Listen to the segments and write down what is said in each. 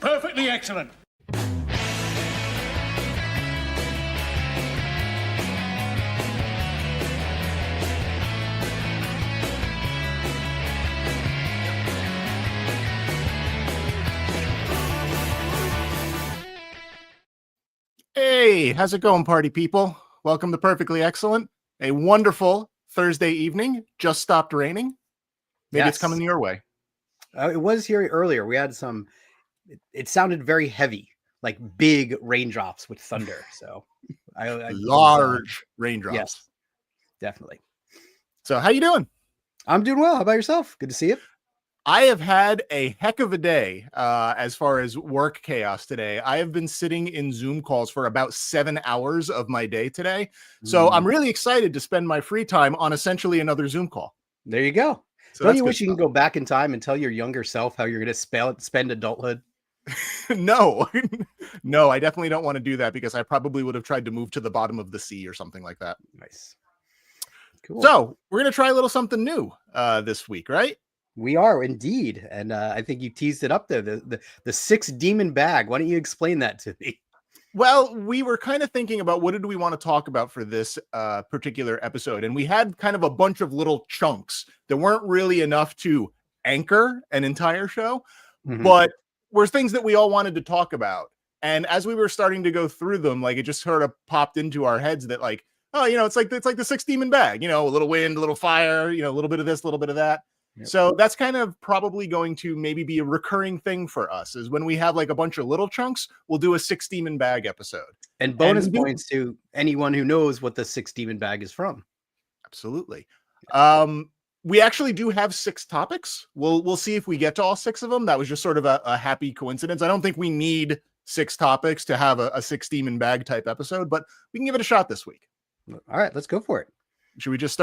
Perfectly excellent. Hey, how's it going, party people? Welcome to Perfectly Excellent. A wonderful Thursday evening. Just stopped raining. Maybe it's coming your way. It was here earlier. We had some, it sounded very heavy, like big raindrops with thunder. So large raindrops. Yes, definitely. So how you doing? I'm doing well. How about yourself? Good to see you. I have had a heck of a day as far as work chaos today. I have been sitting in Zoom calls for about 7 hours of my day today. So I'm really excited to spend my free time on essentially another Zoom call. There you go. So don't you wish you can go back in time and tell your younger self how you're going to spend adulthood? No, I definitely don't want to do that because I probably would have tried to move to the bottom of the sea or something like that. Nice. Cool. So we're going to try a little something new this week, right? We are indeed. And I think you teased it up there, the 6 demon bag. Why don't you explain that to me? Well, we were kind of thinking about what did we want to talk about for this particular episode. And we had kind of a bunch of little chunks that weren't really enough to anchor an entire show, but were things that we all wanted to talk about. And as we were starting to go through them, like it just sort of popped into our heads that like, oh, it's like the 6 demon bag, a little wind, a little fire, a little bit of this, a little bit of that. Yep. So that's kind of probably going to maybe be a recurring thing for us is when we have like a bunch of little chunks, we'll do a 6 demon bag episode. And bonus points to anyone who knows what the 6 demon bag is from. Absolutely. We actually do have 6 topics. We'll see if we get to all 6 of them. That was just sort of a happy coincidence. I don't think we need 6 topics to have a 6 demon bag type episode, but we can give it a shot this week. All right, let's go for it. Should we just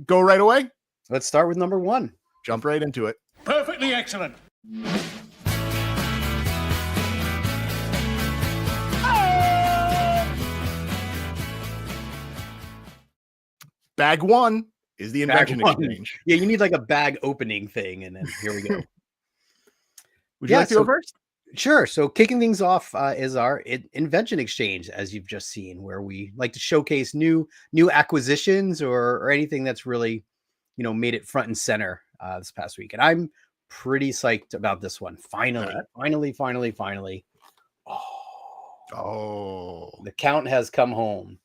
go right away? Let's start with number 1. Jump right into it. Perfectly excellent. Bag 1 is the Invention Exchange. Yeah, you need like a bag opening thing, and then here we go. Would you like to go first? Sure. So kicking things off is our Invention Exchange, as you've just seen, where we like to showcase new acquisitions or anything that's really, made it front and center this past week. And I'm pretty psyched about this one. Finally. Oh, the count has come home.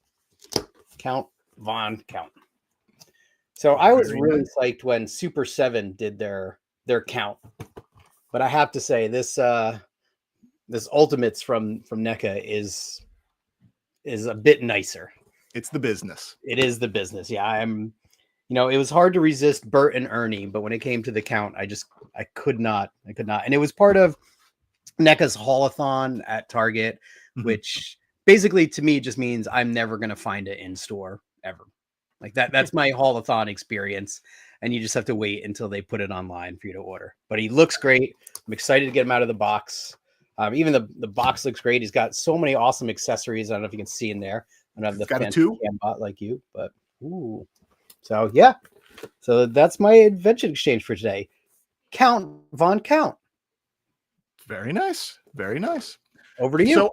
Count Von Count. So I was really psyched when Super 7 did their count. But I have to say this Ultimates from NECA is a bit nicer. It's the business. It is the business. Yeah, it was hard to resist Bert and Ernie, but when it came to the count, I could not. And it was part of NECA's haulathon at Target, which basically to me just means I'm never going to find it in store ever. Like that's my haulathon experience. And you just have to wait until they put it online for you to order. But he looks great. I'm excited to get him out of the box. Even the box looks great. He's got so many awesome accessories. I don't know if you can see in there. I don't have the fancy cambot like you, but ooh. So yeah. So that's my Invention Exchange for today. Count Von Count. Very nice. Very nice. Over to you. So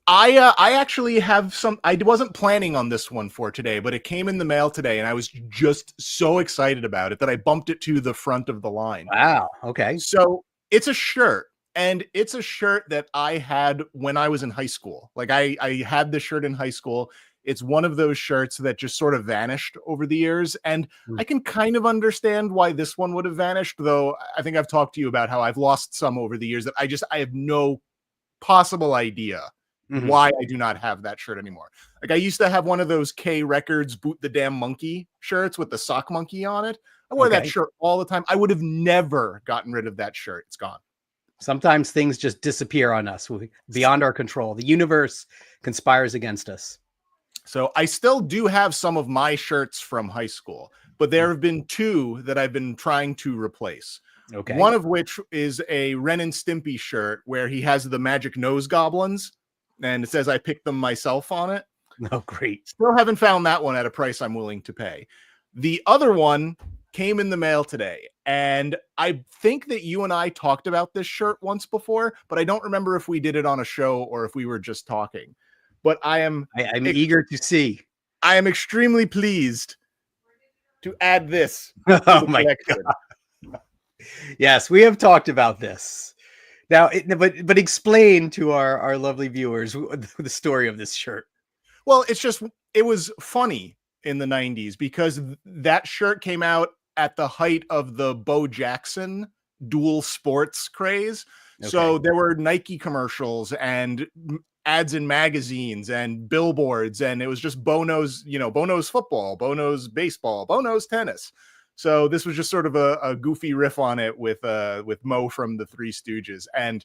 I actually have some. I wasn't planning on this one for today, but it came in the mail today, and I was just so excited about it that I bumped it to the front of the line. Wow. Okay. So it's a shirt, and it's a shirt that I had when I was in high school. Like I had this shirt in high school. It's one of those shirts that just sort of vanished over the years, and I can kind of understand why this one would have vanished. Though I think I've talked to you about how I've lost some over the years that I have no possible idea why I do not have that shirt anymore. Like I used to have one of those K Records Boot the Damn Monkey shirts with the sock monkey on it. I wore that shirt all the time. I would have never gotten rid of that shirt. It's gone. Sometimes things just disappear on us beyond our control. The universe conspires against us. So I still do have some of my shirts from high school, but there have been 2 that I've been trying to replace. Okay. One of which is a Ren and Stimpy shirt where he has the magic nose goblins, and it says I picked them myself on it. Oh, great. Still haven't found that one at a price I'm willing to pay. The other one came in the mail today, and I think that you and I talked about this shirt once before, but I don't remember if we did it on a show or if we were just talking. But I'm eager to see. I am extremely pleased to add this to Oh the my collection. God. Yes, we have talked about this. Now, but explain to our lovely viewers the story of this shirt. Well, it was funny in the 90s because that shirt came out at the height of the Bo Jackson dual sports craze. Okay. So there were Nike commercials and ads in magazines and billboards, and it was just Bono's, Bono's football, Bono's baseball, Bono's tennis. So this was just sort of a goofy riff on it with Mo from the Three Stooges. And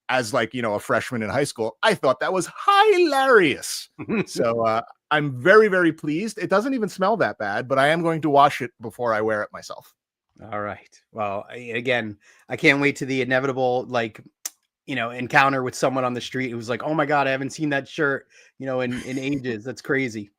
as a freshman in high school, I thought that was hilarious. So I'm very, very pleased. It doesn't even smell that bad, but I am going to wash it before I wear it myself. All right. Well, again, I can't wait to the inevitable, encounter with someone on the street who's like, "Oh my God, I haven't seen that shirt, in ages. That's crazy."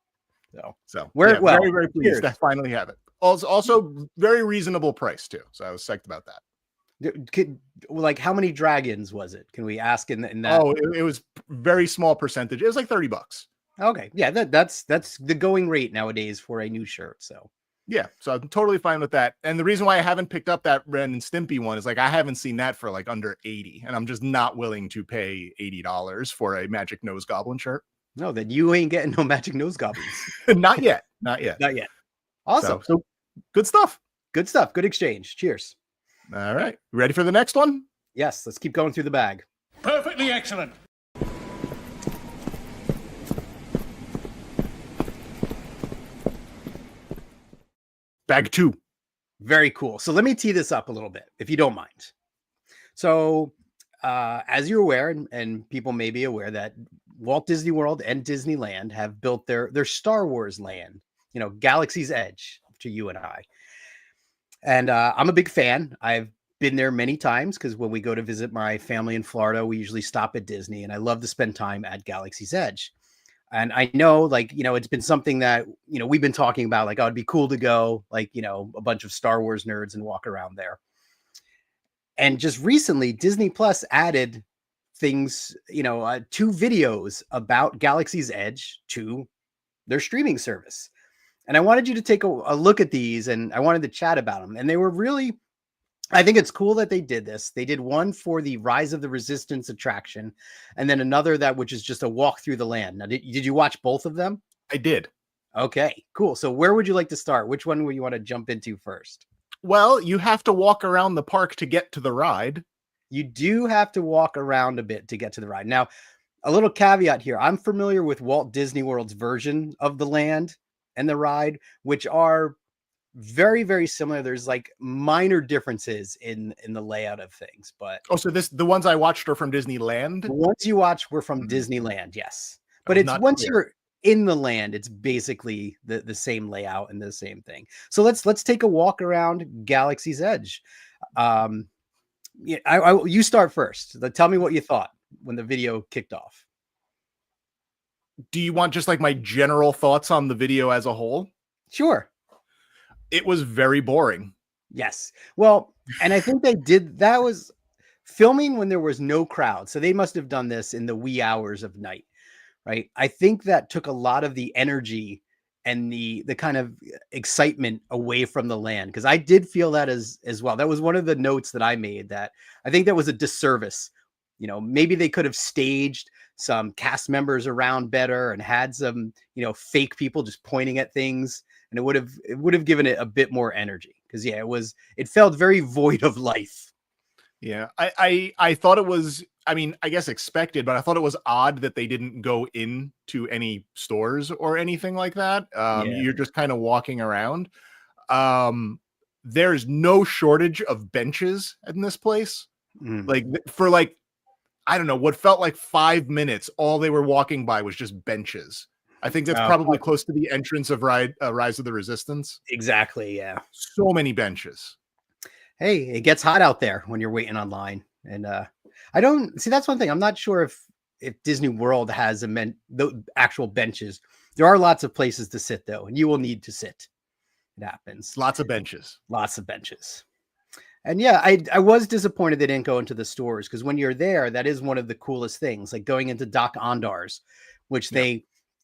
So well, very, very pleased cheers. to finally have it. Also very reasonable price too. So I was psyched about that. How many dragons was it? Can we ask in that? Oh, it was very small percentage. It was like $30. Okay. Yeah, that's the going rate nowadays for a new shirt. So yeah, so I'm totally fine with that. And the reason why I haven't picked up that Ren and Stimpy one is I haven't seen that for under 80, and I'm just not willing to pay $80 for a Magic Nose Goblin shirt. No, then you ain't getting no Magic Nose Goblins. Not yet. Not yet. Awesome. So good stuff. Good stuff. Good exchange. Cheers. All right. Ready for the next one? Yes. Let's keep going through the bag. Perfectly excellent. Bag 2. Very cool. So let me tee this up a little bit, if you don't mind. So as you're aware, and people may be aware, that Walt Disney World and Disneyland have built their Star Wars land, Galaxy's Edge, to you and I. And I'm a big fan. I've been there many times because when we go to visit my family in Florida, we usually stop at Disney, and I love to spend time at Galaxy's Edge. And I know, it's been something that, we've been talking about, it'd be cool to go, a bunch of Star Wars nerds and walk around there. And just recently, Disney Plus added things, 2 videos about Galaxy's Edge to their streaming service. And I wanted you to take a look at these, and I wanted to chat about them. And they were really, I think it's cool that they did this. They did one for the Rise of the Resistance attraction, and then another which is just a walk through the land. Now, did you watch both of them? I did. Okay, cool. So where would you like to start? Which one would you want to jump into first? Well, you have to walk around the park to get to the ride. You do have to walk around a bit to get to the ride. Now, a little caveat here. I'm familiar with Walt Disney World's version of the land and the ride, which are very, very similar. There's minor differences in the layout of things, but the ones I watched are from Disneyland. The ones you watch were from Disneyland, yes. But it's once you're in the land, it's basically the same layout and the same thing. So let's take a walk around Galaxy's Edge. You start first. Tell me what you thought when the video kicked off. Do you want just my general thoughts on the video as a whole? Sure. It was very boring. Yes. Well, and I think that was filming when there was no crowd. So they must have done this in the wee hours of night, right? I think that took a lot of the energy and the kind of excitement away from the land, because I did feel that as well. That was one of the notes that I made, that I think that was a disservice. Maybe they could have staged some cast members around better and had some, fake people just pointing at things, and it would have given it a bit more energy, because it felt very void of life. Yeah, I thought it was, I guess expected, but I thought it was odd that they didn't go into any stores or anything like that. You're just kind of walking around. There's no shortage of benches in this place. For I don't know, what felt like 5 minutes, all they were walking by was just benches. I think that's probably close to the entrance of Rise of the Resistance. Exactly, yeah. So many benches. Hey, it gets hot out there when you're waiting online. And I don't see, that's one thing. I'm not sure if Disney World has the actual benches. There are lots of places to sit, though, and you will need to sit. It happens. Lots of benches. Lots of benches. And yeah, I was disappointed they didn't go into the stores, because when you're there, that is one of the coolest things, like going into Doc Ondar's, which they,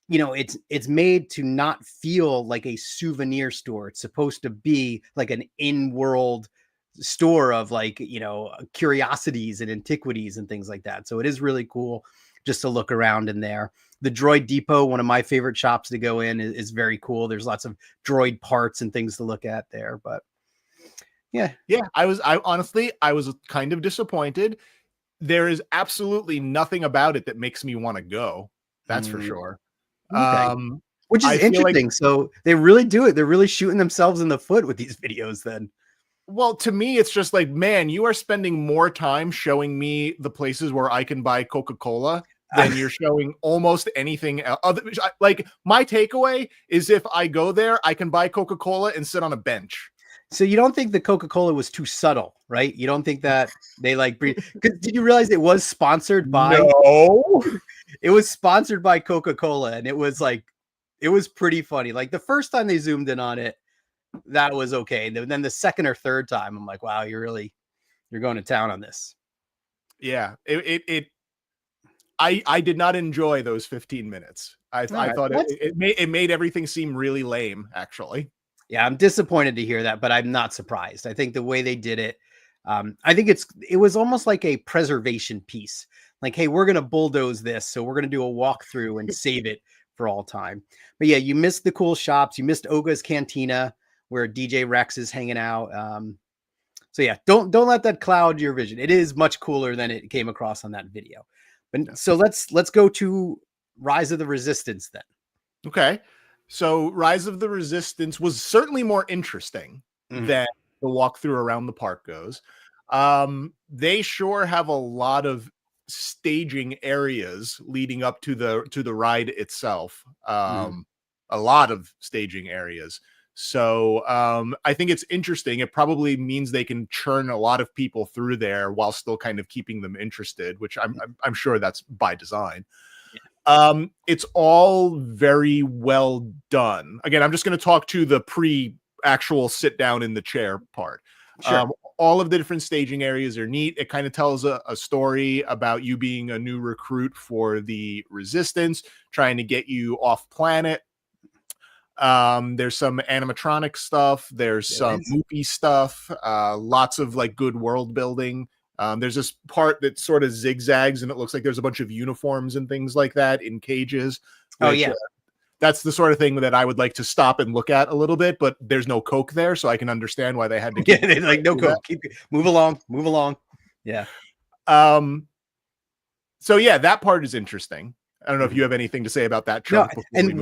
it's made to not feel like a souvenir store. It's supposed to be like an in-world store of like, curiosities and antiquities and things like that. So it is really cool just to look around in there. The Droid Depot, one of my favorite shops to go in, is very cool. There's lots of droid parts and things to look at there, but yeah. I honestly was kind of disappointed. There is absolutely nothing about it that makes me want to go. That's for sure. Okay. Which is interesting. So they really do it. They're really shooting themselves in the foot with these videos then. Well, to me, it's just like, man, you are spending more time showing me the places where I can buy Coca-Cola than you're showing almost anything else. Like, my takeaway is, if I go there, I can buy Coca-Cola and sit on a bench. So you don't think the Coca-Cola was too subtle, right? You don't think that they like because did you realize it was sponsored by it was sponsored by Coca-Cola, and it was pretty funny. Like the first time they zoomed in on it, that was okay. And then the second or third time, I'm like, wow, you're going to town on this. Yeah. I did not enjoy those 15 minutes. I thought it made everything seem really lame, actually. Yeah, I'm disappointed to hear that, but I'm not surprised. I think the way they did it, I think it was almost like a preservation piece. Like, hey, we're going to bulldoze this, so we're going to do a walkthrough and save it for all time. But yeah, you missed the cool shops. You missed Oga's Cantina, where DJ Rex is hanging out. So yeah, don't let that cloud your vision. It is much cooler than it came across on that video. But so let's go to Rise of the Resistance then. Okay. So Rise of the Resistance was certainly more interesting than the walkthrough around the park goes. They sure have a lot of staging areas leading up to the ride itself. A lot of staging areas. So I think it's interesting. It probably means they can churn a lot of people through there while still kind of keeping them interested, which I'm sure that's by design. It's all very well done. Again, I'm just going to talk to the actual sit down in the chair part. Sure. All of the different staging areas are neat. It kind of tells a story about you being a new recruit for the Resistance, trying to get you off planet. There's some animatronic stuff. There's some movie stuff. Lots of like good world building. There's this part that sort of zigzags and it looks like there's a bunch of uniforms and things like that in cages. Which, that's the sort of thing that I would like to stop and look at a little bit, but there's no Coke there, so I can understand why they had to. They're like, no Coke. Move along. Yeah. So yeah, that part is interesting. I don't know if you have anything to say about that. No, and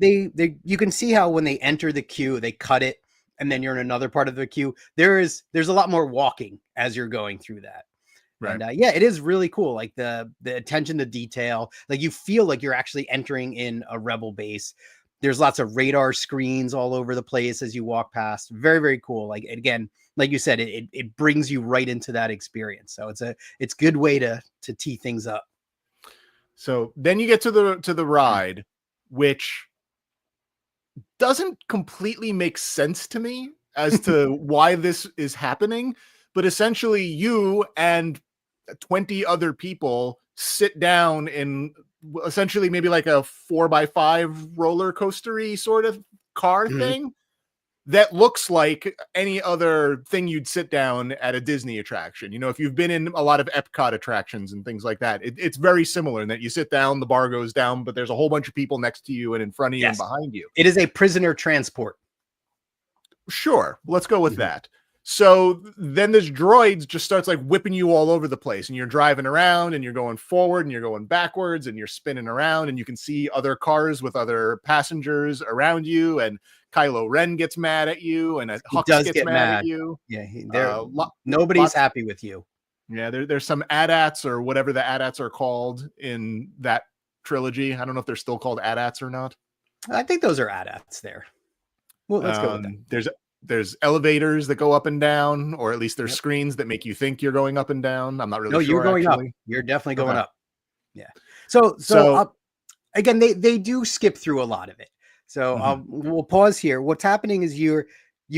they you can see how when they enter the queue, they cut it, and then you're in another part of the queue. There's a lot more walking as you're going through that. Right. And yeah, it is really cool. Like the attention to detail, like you feel like you're actually entering in a rebel base. There's lots of radar screens all over the place as you walk past. Very, very cool. Like, again, like you said, it brings you right into that experience. So it's a good way to tee things up. So then you get to the ride, which doesn't completely make sense to me as to why this is happening. But essentially you and 20 other people sit down in essentially maybe like a 4x5 roller coaster-y sort of car thing that looks like any other thing you'd sit down at a Disney attraction. You know, if you've been in a lot of Epcot attractions and things like that, it's very similar in that you sit down, the bar goes down, but there's a whole bunch of people next to you and in front of you and behind you. It is a prisoner transport. Sure. Let's go with that. So then this droids just starts like whipping you all over the place, and you're driving around and you're going forward and you're going backwards and you're spinning around, and you can see other cars with other passengers around you, and Kylo Ren gets mad at you, and Hux gets mad at you. Yeah, nobody's happy with you. Yeah, there's some AT-ATs or whatever the AT-ATs are called in that trilogy. I don't know if they're still called AT-ATs or not. I think those are AT-ATs there. Well, let's go with that. There's elevators that go up and down, or at least there's screens that make you think you're going up and down. I'm not really sure. No, you're going up. You're definitely going up. Yeah. So again, they do skip through a lot of it. So we'll pause here. What's happening is you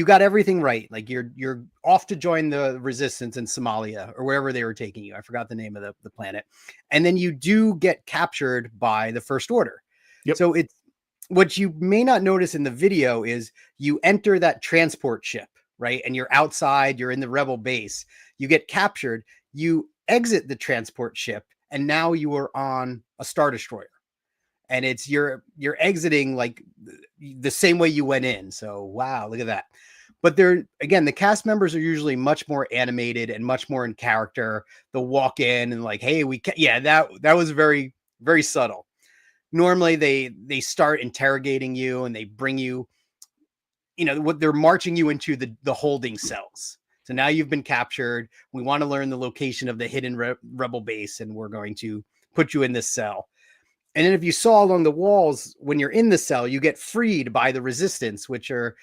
got everything right. Like you're off to join the resistance in Somalia or wherever they were taking you. I forgot the name of the planet. And then you do get captured by the First Order. Yep. So it's what you may not notice in the video is you enter that transport ship, right? And you're outside, you're in the rebel base. You get captured, you exit the transport ship, and now you are on a Star Destroyer. And it's you're exiting like the same way you went in. So wow, look at that. But they're again, the cast members are usually much more animated and much more in character. They'll walk in and like, hey, that was very, very subtle. Normally they start interrogating you and they bring you, what they're marching you into the holding cells. So now you've been captured. We want to learn the location of the hidden rebel base, and we're going to put you in this cell. And then if you saw along the walls, when you're in the cell, you get freed by the resistance, which are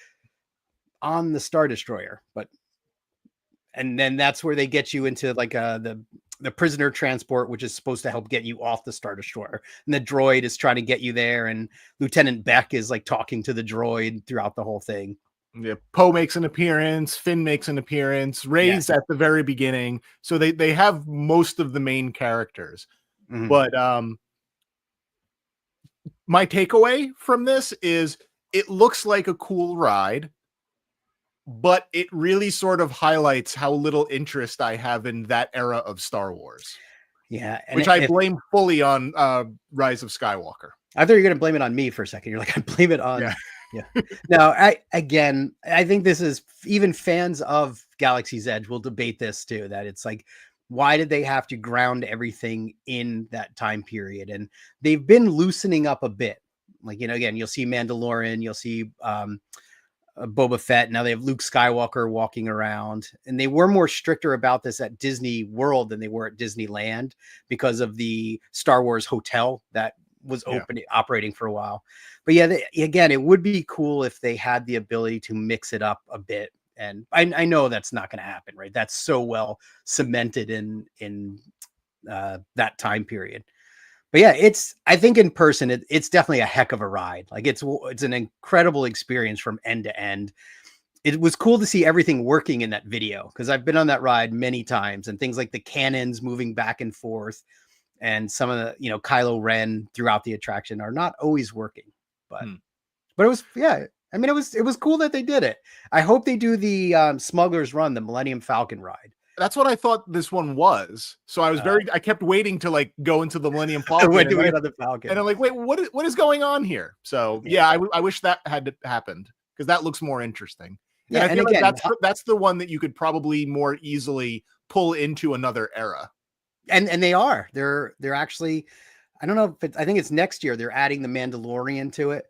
on the Star Destroyer. And then that's where they get you into like the prisoner transport, which is supposed to help get you off the Star Destroyer. And the droid is trying to get you there. And Lieutenant Beck is like talking to the droid throughout the whole thing. Yeah, Poe makes an appearance, Finn makes an appearance, Rey's at the very beginning. So they have most of the main characters. Mm-hmm. But my takeaway from this is it looks like a cool ride, but it really sort of highlights how little interest I have in that era of Star Wars. Yeah. Which I blame fully on Rise of Skywalker. I thought you were going to blame it on me for a second. You're like, I blame it on... Yeah. No, I think this is even fans of Galaxy's Edge will debate this too, that it's like, why did they have to ground everything in that time period? And they've been loosening up a bit. Like, again, you'll see Mandalorian, you'll see Boba Fett. Now they have Luke Skywalker walking around, and they were more stricter about this at Disney World than they were at Disneyland because of the Star Wars hotel that was operating for a while. But again, it would be cool if they had the ability to mix it up a bit. And I know that's not going to happen, right? That's so well cemented in that time period. But yeah, I think in person, it's definitely a heck of a ride. Like it's an incredible experience from end to end. It was cool to see everything working in that video, because I've been on that ride many times, and things like the cannons moving back and forth and some of the, Kylo Ren throughout the attraction are not always working, but it was, I mean, it was cool that they did it. I hope they do the Smuggler's Run, the Millennium Falcon ride. That's what I thought this one was. So I was I kept waiting to like go into the Millennium Falcon. When do we get on the Falcon? And I'm like, wait, what is going on here? So I wish that had happened, because that looks more interesting. Yeah, and I feel like that's the one that you could probably more easily pull into another era. And they are. They're actually, I don't know if I think it's next year. They're adding the Mandalorian to it,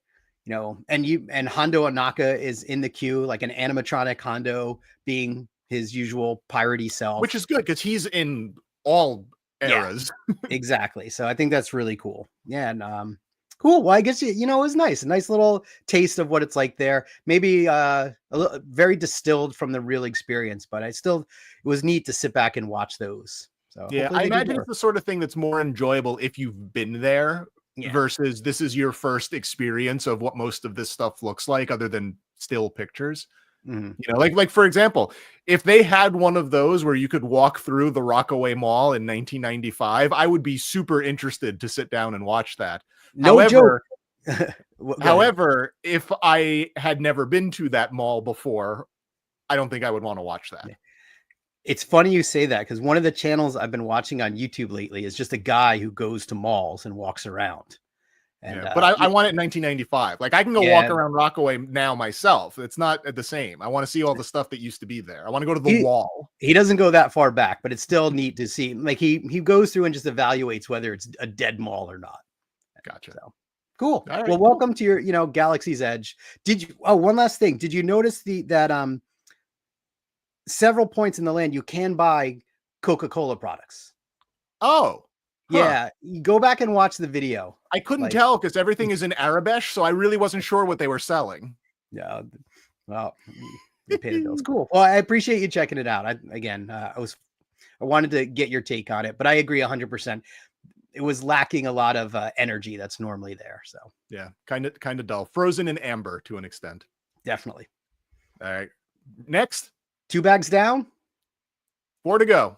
and Hondo Ohnaka is in the queue, like an animatronic Hondo being his usual piratey self, which is good because he's in all eras. Yeah, exactly. So I think that's really cool. Yeah. And cool. Well, I guess it was nice. A nice little taste of what it's like there. Maybe a little, very distilled from the real experience, but it was neat to sit back and watch those. So yeah, I imagine it's the sort of thing that's more enjoyable if you've been there versus this is your first experience of what most of this stuff looks like, other than still pictures. Mm-hmm. Like for example, if they had one of those where you could walk through the Rockaway Mall in 1995, I would be super interested to sit down and watch that. However, if I had never been to that mall before, I don't think I would want to watch that. It's funny you say that, because one of the channels I've been watching on YouTube lately is just a guy who goes to malls and walks around. And, but I want it in 1995. Like I can go walk around Rockaway now myself. It's not the same. I want to see all the stuff that used to be there. I want to go to the wall. He doesn't go that far back, but it's still neat to see. Like he goes through and just evaluates whether it's a dead mall or not. Gotcha. So cool. Right, well, welcome to your Galaxy's Edge. One last thing. Did you notice that several points in the land you can buy Coca-Cola products? Oh. Huh. Yeah, you go back and watch the video. I couldn't tell because everything is in Arabish, so I really wasn't sure what they were selling. Yeah, well, they paid the bills. Cool. Well, I appreciate you checking it out. I wanted to get your take on it, but I agree 100%. it was lacking a lot of energy that's normally there. So Yeah, kind of dull. Frozen in amber to an extent. definitely. All right. Next, 2 bags down. 4 to go.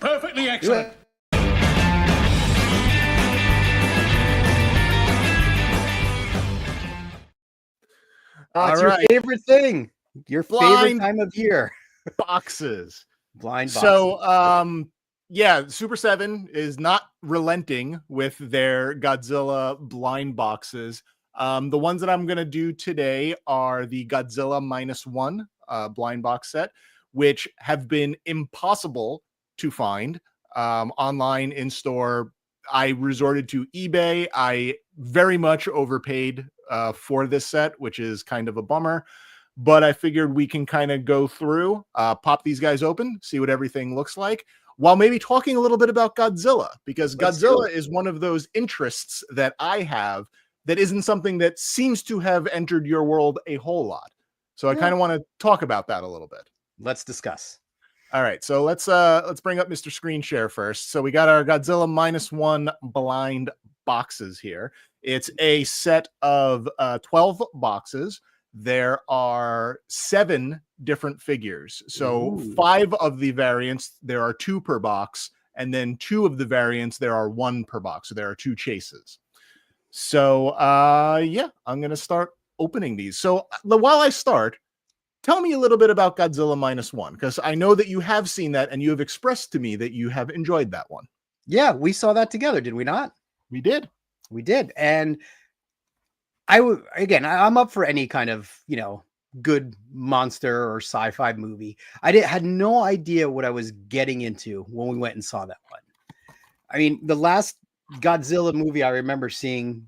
Perfectly Do excellent. it. All It's your right. favorite thing. Your favorite Blind time of year. boxes. Blind boxes. So, yeah, Super 7 is not relenting with their Godzilla blind boxes. The ones that I'm going to do today are the Godzilla -1 blind box set, which have been impossible to find online, in store. I resorted to eBay. I very much overpaid for this set, which is kind of a bummer. But I figured we can kind of go through, pop these guys open, see what everything looks like, while maybe talking a little bit about Godzilla, because Let's do Godzilla is one of those interests that I have that isn't something that seems to have entered your world a whole lot. So I Yeah. kind of want to talk about that a little bit. Let's discuss. All right, so let's bring up Mr. Screen Share first. So we got our Godzilla -1 blind boxes here. It's a set of 12 boxes. There are 7 different figures. So Ooh. 5 of the variants, there are 2 per box, and then 2 of the variants, there are 1 per box. So there are 2 chases. So yeah, I'm gonna start opening these. So while I start, tell me a little bit about Godzilla -1, because I know that you have seen that and you have expressed to me that you have enjoyed that one. Yeah, we saw that together, did we not? We did. We did. And I'm up for any kind of, good monster or sci-fi movie. Had no idea what I was getting into when we went and saw that one. I mean, the last Godzilla movie I remember seeing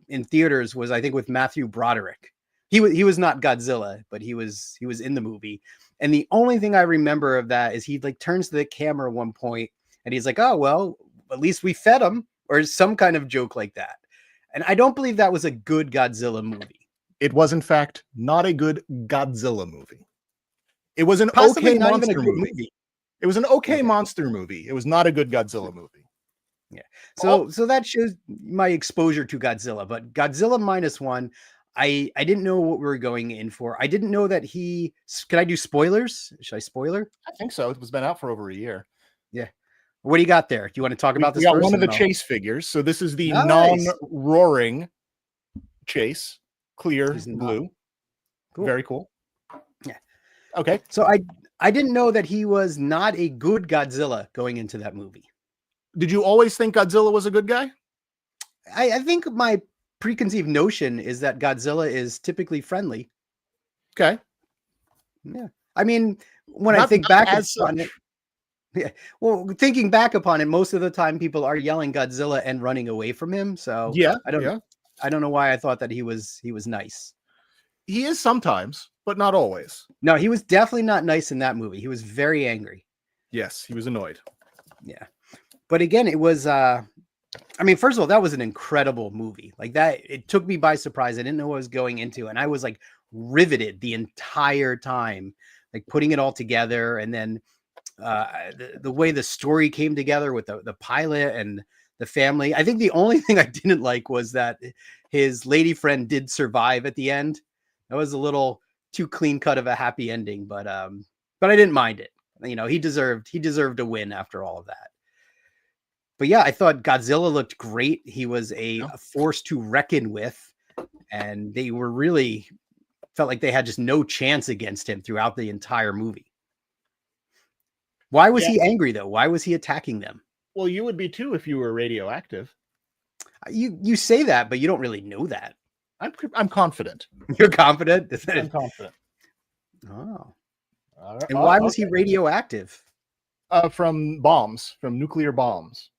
in theaters was, I think, with Matthew Broderick. He was not Godzilla, but he was in the movie. And the only thing I remember of that is he like turns to the camera at one point and he's like, "Oh, well, at least we fed him," or some kind of joke like that. And I don't believe that was a good Godzilla movie. It was, in fact, not a good Godzilla movie. It was an Possibly okay not even a monster good movie. It was an okay Okay. monster movie. It was not a good Godzilla movie. Yeah. So that shows my exposure to Godzilla. But Godzilla -1, I didn't know what we were going in for. I didn't know that can I do spoilers? Should I spoiler? I think so. It was been out for over a year. Yeah. What do you got there? Do you want to talk about We this got first? one of the and then chase figures. So this is the Nice. non-roaring chase, clear He's not. blue. Cool. Very cool. Yeah. Okay. So I didn't know that he was not a good Godzilla going into that movie. Did you always think Godzilla was a good guy? I think my preconceived notion is that Godzilla is typically friendly. Okay. Yeah. I mean, when I Not- think not back as upon such. it, yeah. Well, thinking back upon it, most of the time people are yelling Godzilla and running away from him. So Yeah. I don't Yeah. I don't know why I thought that he was nice. He is sometimes, but not always. No, he was definitely not nice in that movie. He was very angry. Yes, he was annoyed. Yeah. But again, it was I mean, first of all, that was an incredible movie. Like that, it took me by surprise. I didn't know what I was going into, and I was like riveted the entire time, like putting it all together. And then the way the story came together with the pilot and the family. I think the only thing I didn't like was that his lady friend did survive at the end. That was a little too clean cut of a happy ending, but I didn't mind it. He deserved a win after all of that. But yeah, I thought Godzilla looked great. He was a force to reckon with, and they were really felt like they had just no chance against him throughout the entire movie. Why was he angry though? Why was he attacking them? Well, you would be too if you were radioactive. You say that, but you don't really know that. I'm confident. You're confident? I'm confident. Oh. All right. And why was he radioactive? From bombs, from nuclear bombs.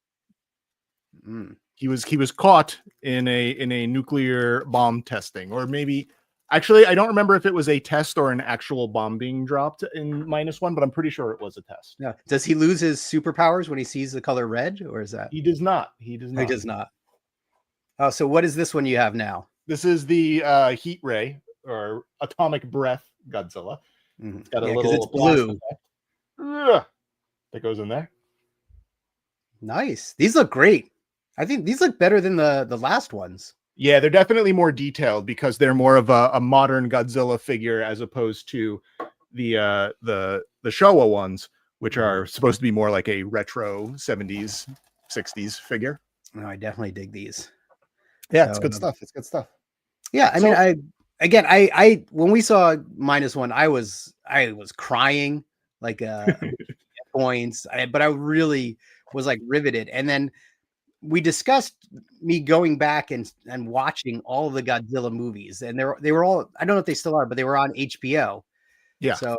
Mm. He was caught in a nuclear bomb testing, or maybe actually I don't remember if it was a test or an actual bomb being dropped in -1, but I'm pretty sure it was a test. Yeah. Does he lose his superpowers when he sees the color red, or is that? He does not. He does not. He does not. Oh, so what is this one you have now? This is the heat ray or atomic breath Godzilla. Mm-hmm. It's got a because little it's blue. that goes in there. Nice. These look great. I think these look better than the last ones. Yeah, they're definitely more detailed because they're more of a modern Godzilla figure as opposed to the Showa ones, which are supposed to be more like a retro 70s, 60s figure. No, I definitely dig these. Yeah, So, it's good stuff. It's good stuff. Yeah, I So- mean, I when we saw -1, I was crying like points, but I really was like riveted. And then we discussed me going back and watching all of the Godzilla movies, and they were all, I don't know if they still are, but they were on HBO. Yeah. So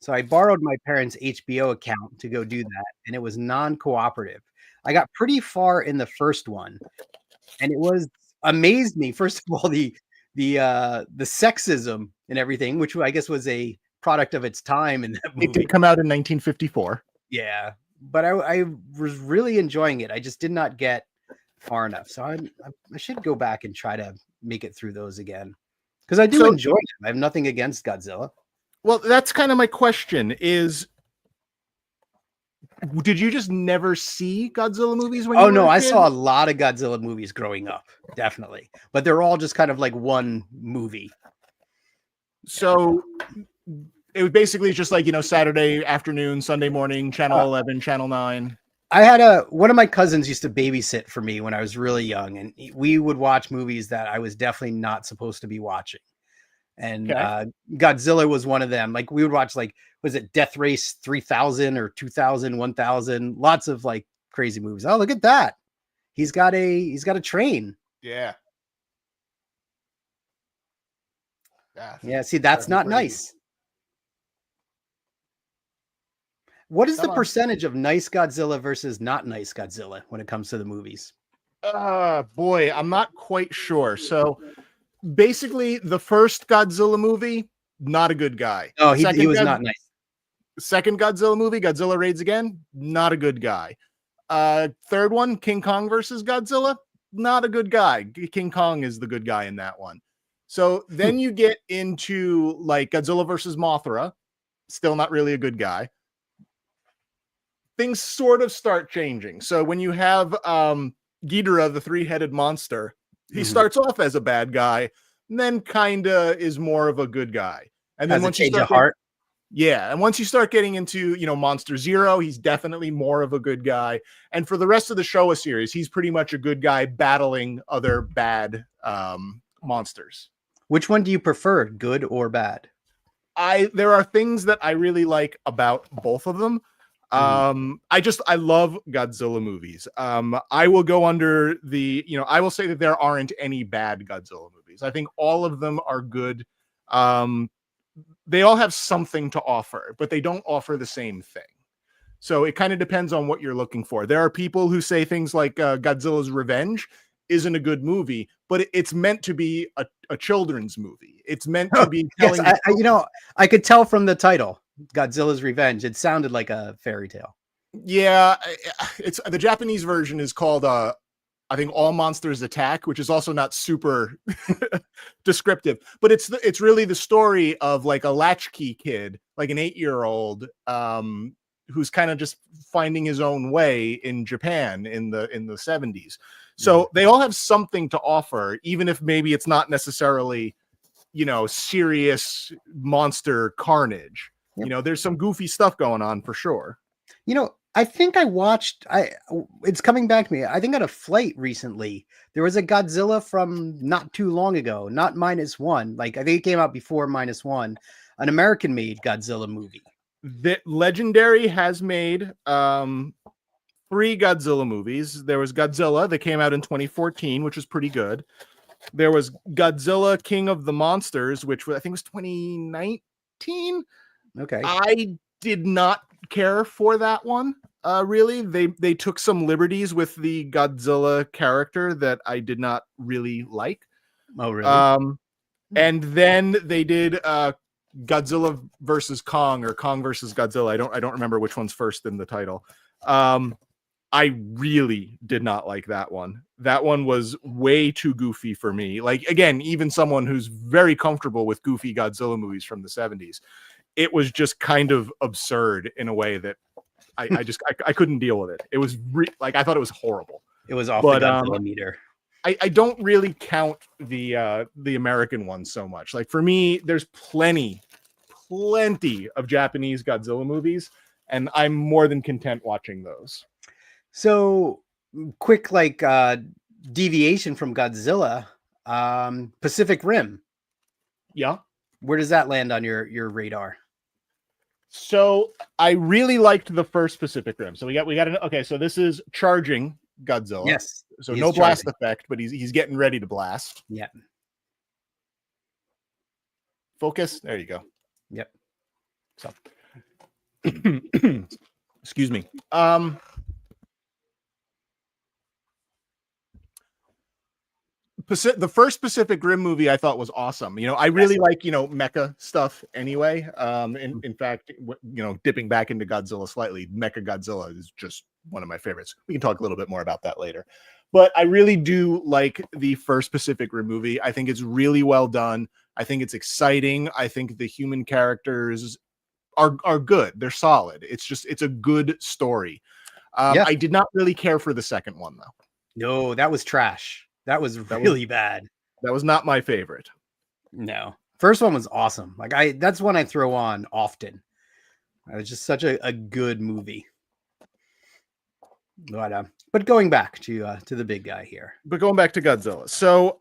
I borrowed my parents' HBO account to go do that, and it was non-cooperative. I got pretty far in the first one, and it was amazed me. First of all, the sexism and everything, which I guess was a product of its time in that movie. It did come out in 1954. Yeah, but I was really enjoying it. I just did not get far enough, so I should go back and try to make it through those again, because I do enjoy them. I have nothing against Godzilla. Well, that's kind of my question is, did you just never see Godzilla movies when you were no, a I kid? saw a lot of Godzilla movies growing up, definitely, but they're all just kind of like one movie. So it was basically just like, Saturday afternoon, Sunday morning, channel 11, channel 9. I had one of my cousins used to babysit for me when I was really young, and we would watch movies that I was definitely not supposed to be watching. And Godzilla was one of them. Like, we would watch, like, was it Death Race 3000 or 2000, 1000? Lots of like crazy movies. Oh, look at that. He's got a train. Yeah. Yeah, see, that's not nice. What is the percentage of nice Godzilla versus not nice Godzilla when it comes to the movies? Boy, I'm not quite sure. So basically, the first Godzilla movie, not a good guy. Oh, he was not nice. Second Godzilla movie, Godzilla Raids Again, not a good guy. Third one, King Kong versus Godzilla, not a good guy. King Kong is the good guy in that one. So then you get into like Godzilla versus Mothra, still not really a good guy. Things sort of start changing. So when you have Ghidorah, the three-headed monster, he starts off as a bad guy, and then kinda is more of a good guy. And then once you start heart. Yeah, and once you start getting into, Monster Zero, he's definitely more of a good guy. And for the rest of the Showa series, he's pretty much a good guy battling other bad monsters. Which one do you prefer, good or bad? There are things that I really like about both of them. I love Godzilla movies. I will go under I will say that there aren't any bad Godzilla movies. I think all of them are good. They all have something to offer, but they don't offer the same thing. So it kind of depends on what you're looking for. There are people who say things like Godzilla's Revenge isn't a good movie, but it's meant to be a children's movie. It's meant to be telling. Yes, I could tell from the title, Godzilla's Revenge. It sounded like a fairy tale. Yeah, it's the Japanese version is called I think All Monsters Attack, which is also not super descriptive, but it's really the story of like a latchkey kid, like an 8-year-old, who's kind of just finding his own way in Japan in the 70s. So they all have something to offer, even if maybe it's not necessarily, serious monster carnage. Yep. There's some goofy stuff going on for sure. I think it's coming back to me. I think on a flight recently, there was a Godzilla from not too long ago, not -1. Like, I think it came out before -1, an American-made Godzilla movie. That Legendary has made 3 Godzilla movies. There was Godzilla that came out in 2014, which was pretty good. There was Godzilla King of the Monsters, which I think was 2019. Okay. I did not care for that one. Really, they took some liberties with the Godzilla character that I did not really like. Oh, really? And then they did Godzilla versus Kong, or Kong versus Godzilla. I don't remember which one's first in the title. I really did not like that one. That one was way too goofy for me. Like, again, even someone who's very comfortable with goofy Godzilla movies from the 70s, it was just kind of absurd in a way that I couldn't deal with it. It was I thought it was horrible. It was off But, the Godzilla meter. I don't really count the American ones so much. Like for me, there's plenty of Japanese Godzilla movies, and I'm more than content watching those. So quick, like deviation from Godzilla, Pacific Rim. Yeah. Where does that land on your radar? So I really liked the first Pacific Rim. So we got an okay. So this is charging Godzilla. Yes. So he no is blast charging. effect, but he's getting ready to blast. Yeah. Focus. There you go. Yep. So excuse me. The first Pacific Rim movie I thought was awesome. You know, I really like, you know, mecha stuff anyway. In fact, you know, dipping back into Godzilla slightly, Mecha Godzilla is just one of my favorites. We can talk a little bit more about that later. But I really do like the first Pacific Rim movie. I think it's really well done. I think it's exciting. I think the human characters are good. They're solid. It's a good story. Yeah. I did not really care for the second one though. No, that was trash. That was really bad. That was not my favorite. No. First one was awesome. Like that's one I throw on often. It was just such a good movie. But going back to the big guy here. But going back to Godzilla. So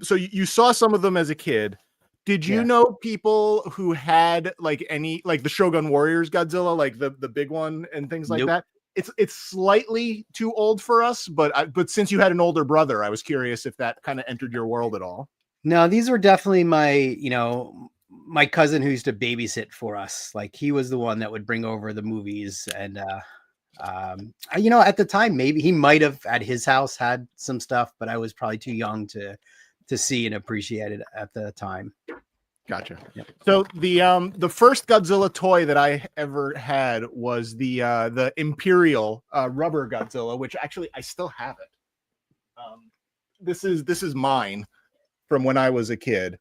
so you saw some of them as a kid. Did you know people who had like the Shogun Warriors Godzilla, like the big one and things like that? It's slightly too old for us, but since you had an older brother, I was curious if that kind of entered your world at all. No, these were definitely my cousin who used to babysit for us. Like he was the one that would bring over the movies, and at the time maybe he might have at his house had some stuff, but I was probably too young to see and appreciate it at the time. Gotcha. Yep. So the first Godzilla toy that I ever had was the Imperial rubber Godzilla, which actually I still have it. This is mine from when I was a kid.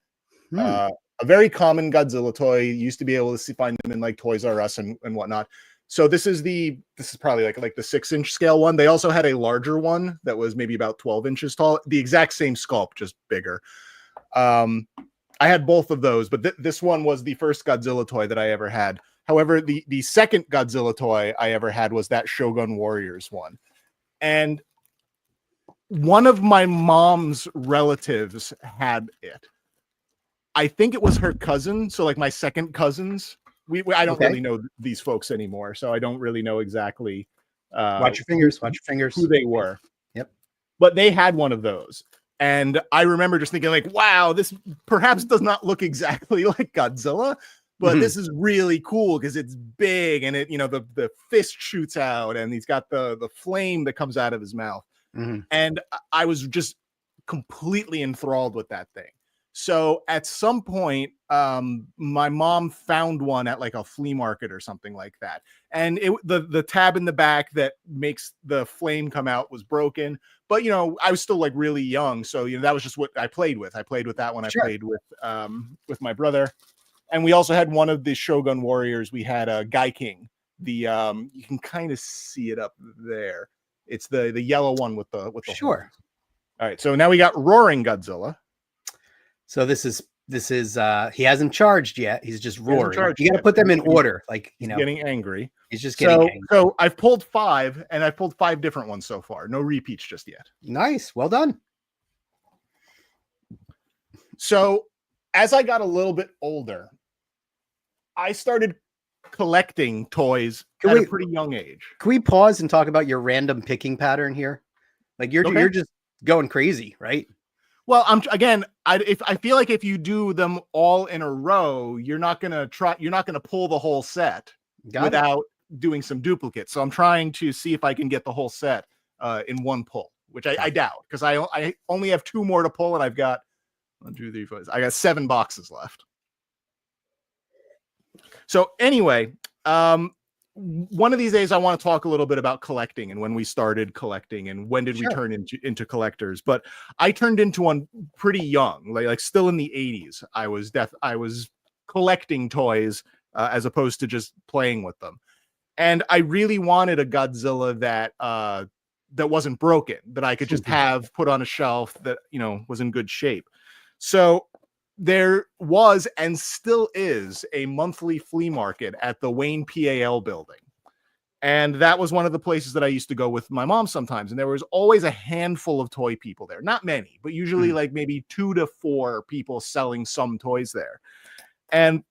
A very common Godzilla toy. You used to be able to find them in like Toys R Us and whatnot. So this is probably like the 6-inch scale one. They also had a larger one that was maybe about 12 inches tall. The exact same sculpt, just bigger. I had both of those, but this one was the first Godzilla toy that I ever had. However, the second Godzilla toy I ever had was that Shogun Warriors one. And one of my mom's relatives had it. I think it was her cousin. So like my second cousins, I don't really know these folks anymore. So I don't really know exactly. Watch your fingers. Who they were. Yep. But they had one of those. And I remember just thinking like, wow, this perhaps does not look exactly like Godzilla, but this is really cool because it's big and it, the fist shoots out and he's got the flame that comes out of his mouth. And I was just completely enthralled with that thing. So at some point, my mom found one at like a flea market or something like that. And the tab in the back that makes the flame come out was broken. But, I was still like really young. So, that was just what I played with. I played with that one. Sure. I played with my brother. And we also had one of the Shogun Warriors. We had a Gai King. You can kind of see it up there. It's the yellow one with the sure. horns. All right. So now we got Roaring Godzilla. So this is he hasn't charged yet. He's just roaring. You got to put them in order. Like, he's getting angry. He's just getting angry. So I've pulled 5 and I've pulled 5 different ones so far. No repeats just yet. Nice. Well done. So as I got a little bit older, I started collecting toys at a pretty young age. Can we pause and talk about your random picking pattern here? Like you're just going crazy, right? Well, I feel like if you do them all in a row, you're not gonna pull the whole set without doing some duplicates. So I'm trying to see if I can get the whole set in one pull, which I doubt because I only have 2 more to pull, and I've got 1, 2, 3, 4. I got 7 boxes left. So anyway, one of these days I want to talk a little bit about collecting and when we started collecting and when did we turn into collectors. But I turned into one pretty young, like still in the 80s. I was collecting toys as opposed to just playing with them. And I really wanted a Godzilla that wasn't broken, that I could just have put on a shelf that, you know, was in good shape. So there was and still is a monthly flea market at the Wayne PAL building. And that was one of the places that I used to go with my mom sometimes. And there was always a handful of toy people there. Not many, but usually like maybe 2 to 4 people selling some toys there. And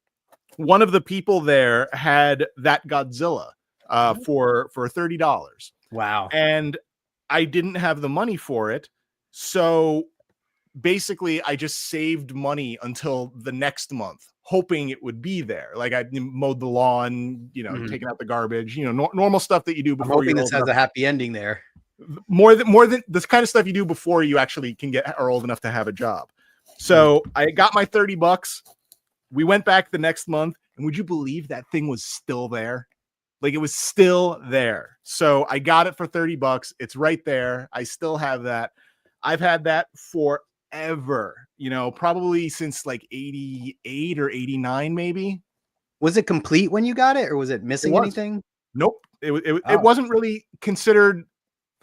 one of the people there had that Godzilla for $30. Wow. And I didn't have the money for it. So basically I just saved money until the next month, hoping it would be there. Like I mowed the lawn, you know, taking out the garbage, you know, normal stuff that you do before. I'm hoping this has a happy ending there. More than this kind of stuff you do before you actually can get are old enough to have a job. So I got my $30. We went back the next month, and would you believe that thing was still there? Like it was still there. So I got it for $30. It's right there. I still have that. I've had that forever, you know, probably since like 88 or 89, maybe. Was it complete when you got it, or was it missing anything? Nope. It wasn't really considered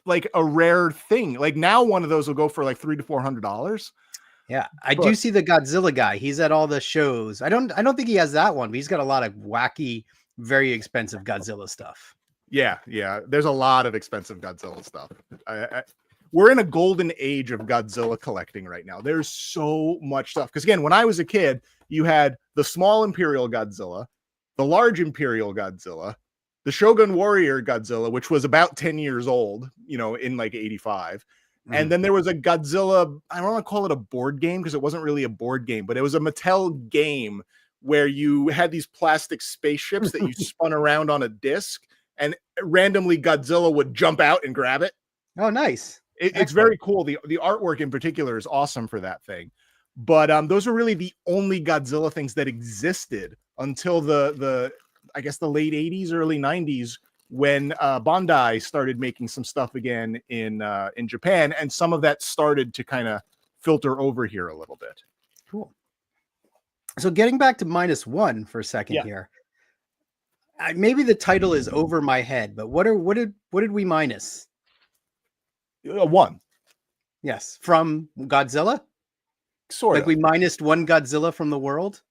like a rare thing. Like now one of those will go for like $300 to $400. Yeah, I do see the Godzilla guy. He's at all the shows. I don't think he has that one, but he's got a lot of wacky, very expensive Godzilla stuff. Yeah. There's a lot of expensive Godzilla stuff. We're in a golden age of Godzilla collecting right now. There's so much stuff. Because again, when I was a kid, you had the small Imperial Godzilla, the large Imperial Godzilla, the Shogun Warrior Godzilla, which was about 10 years old, you know, in like 85. And then there was a Godzilla, I don't want to call it a board game because it wasn't really a board game, but it was a Mattel game where you had these plastic spaceships that you spun around on a disc, and randomly Godzilla would jump out and grab it. Oh, nice. It's very cool. The artwork in particular is awesome for that thing. But those are really the only Godzilla things that existed until the I guess the late 80s, early 90s, when Bandai started making some stuff again in Japan, and some of that started to kind of filter over here a little bit. Cool. So getting back to -1 for a second here, maybe the title is over my head, but what did we minus? 1. Yes, from Godzilla. Sort like of. we minused 1 Godzilla from the world.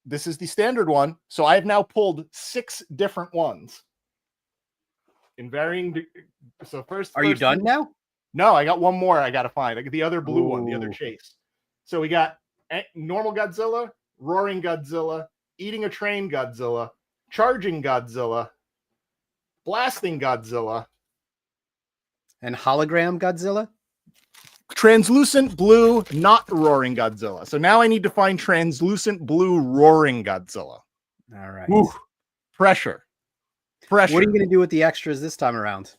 This is the standard one, so I have now pulled 6 different ones. In varying, so first. Are you done now? No, I got one more. I gotta find. I got the other blue one, the other chase. So we got normal Godzilla, roaring Godzilla, eating a train Godzilla, charging Godzilla, blasting Godzilla, and hologram Godzilla. Translucent blue, not roaring Godzilla. So now I need to find translucent blue roaring Godzilla. All right. Woo. Pressure. What are you going to do with the extras this time around?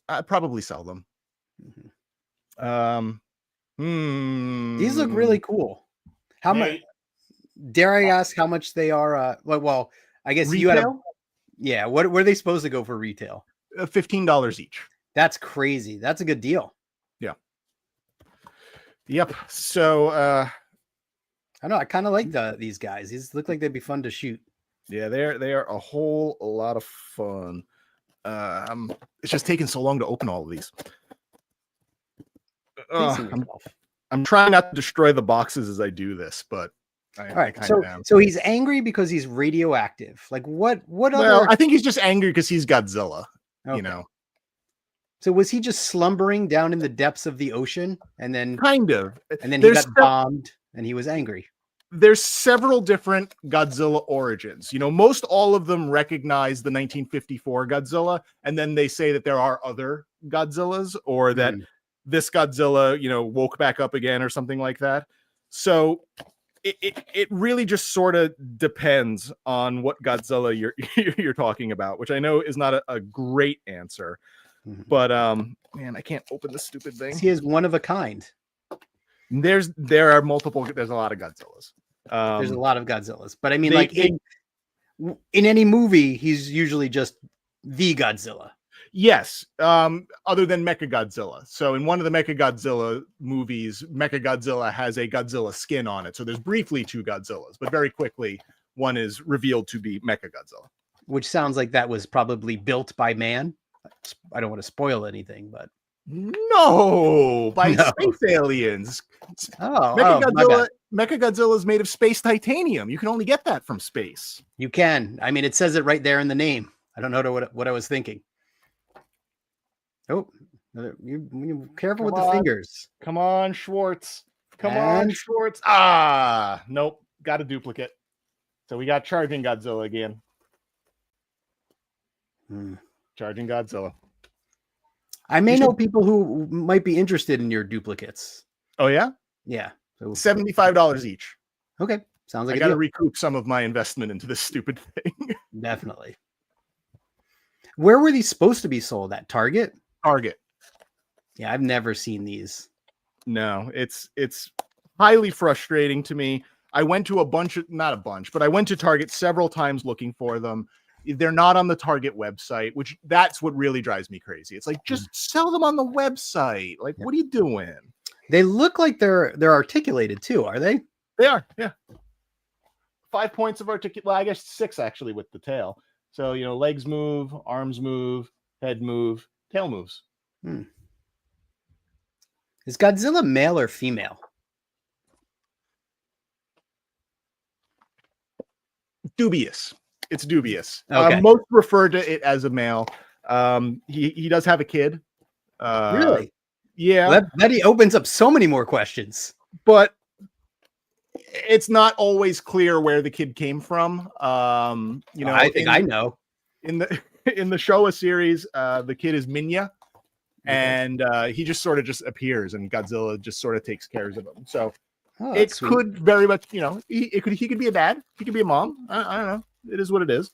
I'd probably sell them. These look really cool. How much? Dare I ask how much they are? Well, I guess retail? You had what are they supposed to go for retail? $15 each. That's crazy. That's a good deal. Yeah. Yep. So I don't know. I kind of like these guys. These look like they'd be fun to shoot. Yeah, they are a whole lot of fun. It's just taking so long to open all of these. I'm trying not to destroy the boxes as I do this, but all right. So he's angry because he's radioactive. Like what? Well, I think he's just angry because he's Godzilla. Okay. You know. So was he just slumbering down in the depths of the ocean, and then kind of, and then he got bombed, and he was angry? There's several different Godzilla origins. You know, most all of them recognize the 1954 Godzilla, and then they say that there are other Godzillas, or that this Godzilla, you know, woke back up again or something like that. So it really just sort of depends on what Godzilla you're talking about, which I know is not a great answer. But man, I can't open this stupid thing. He is one of a kind. There are multiple. There's a lot of Godzillas. There's a lot of Godzillas, but I mean, in any movie, he's usually just the Godzilla. Yes, other than Mechagodzilla. So in one of the Mechagodzilla movies, Mechagodzilla has a Godzilla skin on it. So there's briefly 2 Godzillas, but very quickly one is revealed to be Mechagodzilla. Which sounds like that was probably built by man. I don't want to spoil anything, but No, by No. space aliens. my bad. Mechagodzilla is made of space titanium. You can only get that from space. You can. I mean, it says it right there in the name. I don't know what I was thinking. Oh, you careful with the fingers. Come on, Schwartz. Come on, And- Schwartz. Nope. Got a duplicate. So we got Charging Godzilla again. Charging Godzilla. I may know people who might be interested in your duplicates. Oh, yeah? Yeah. So, $75 each. okay. Sounds like I got to recoup some of my investment into this stupid thing. Definitely. Where were these supposed to be sold? At Target? Target. Yeah, I've never seen these. No, it's highly frustrating to me. I went to not a bunch, but I went to Target several times looking for them. They're not on the Target website, which that's what really drives me crazy. It's like, just sell them on the website. Like, what are you doing? They look like they're articulated too, are they? They are, yeah. 5 points of well, I guess 6 actually with the tail. So, legs move, arms move, head move, tail moves. Is Godzilla male or female? Dubious. It's dubious. Okay. Most refer to it as a male. He does have a kid. Really? Yeah. Well, that opens up so many more questions. But it's not always clear where the kid came from. I think I know. In the Showa series, the kid is Minya, and he just sort of just appears, and Godzilla just sort of takes care of him. So it could very much, he could be a dad, he could be a mom. I don't know. It is what it is.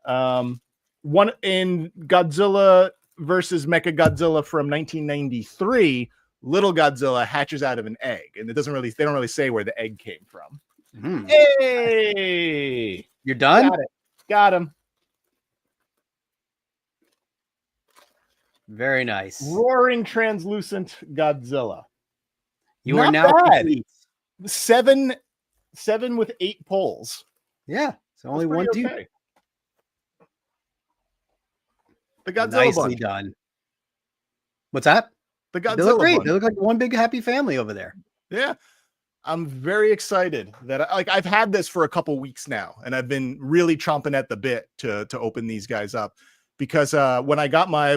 One in Godzilla versus Mechagodzilla from 1993. Little Godzilla hatches out of an egg, and they don't really say where the egg came from. Hey, you're done. Got him. Very nice. Roaring translucent Godzilla. You are now complete. 7 with 8 pulls. Yeah, so only one dude. Okay. The Godzilla Nicely bunch. done. What's that? The Godzilla They look great. bunch. They look like one big happy family over there. Yeah. I'm very excited that I've had this for a couple weeks now, and I've been really chomping at the bit to open these guys up, because when I got my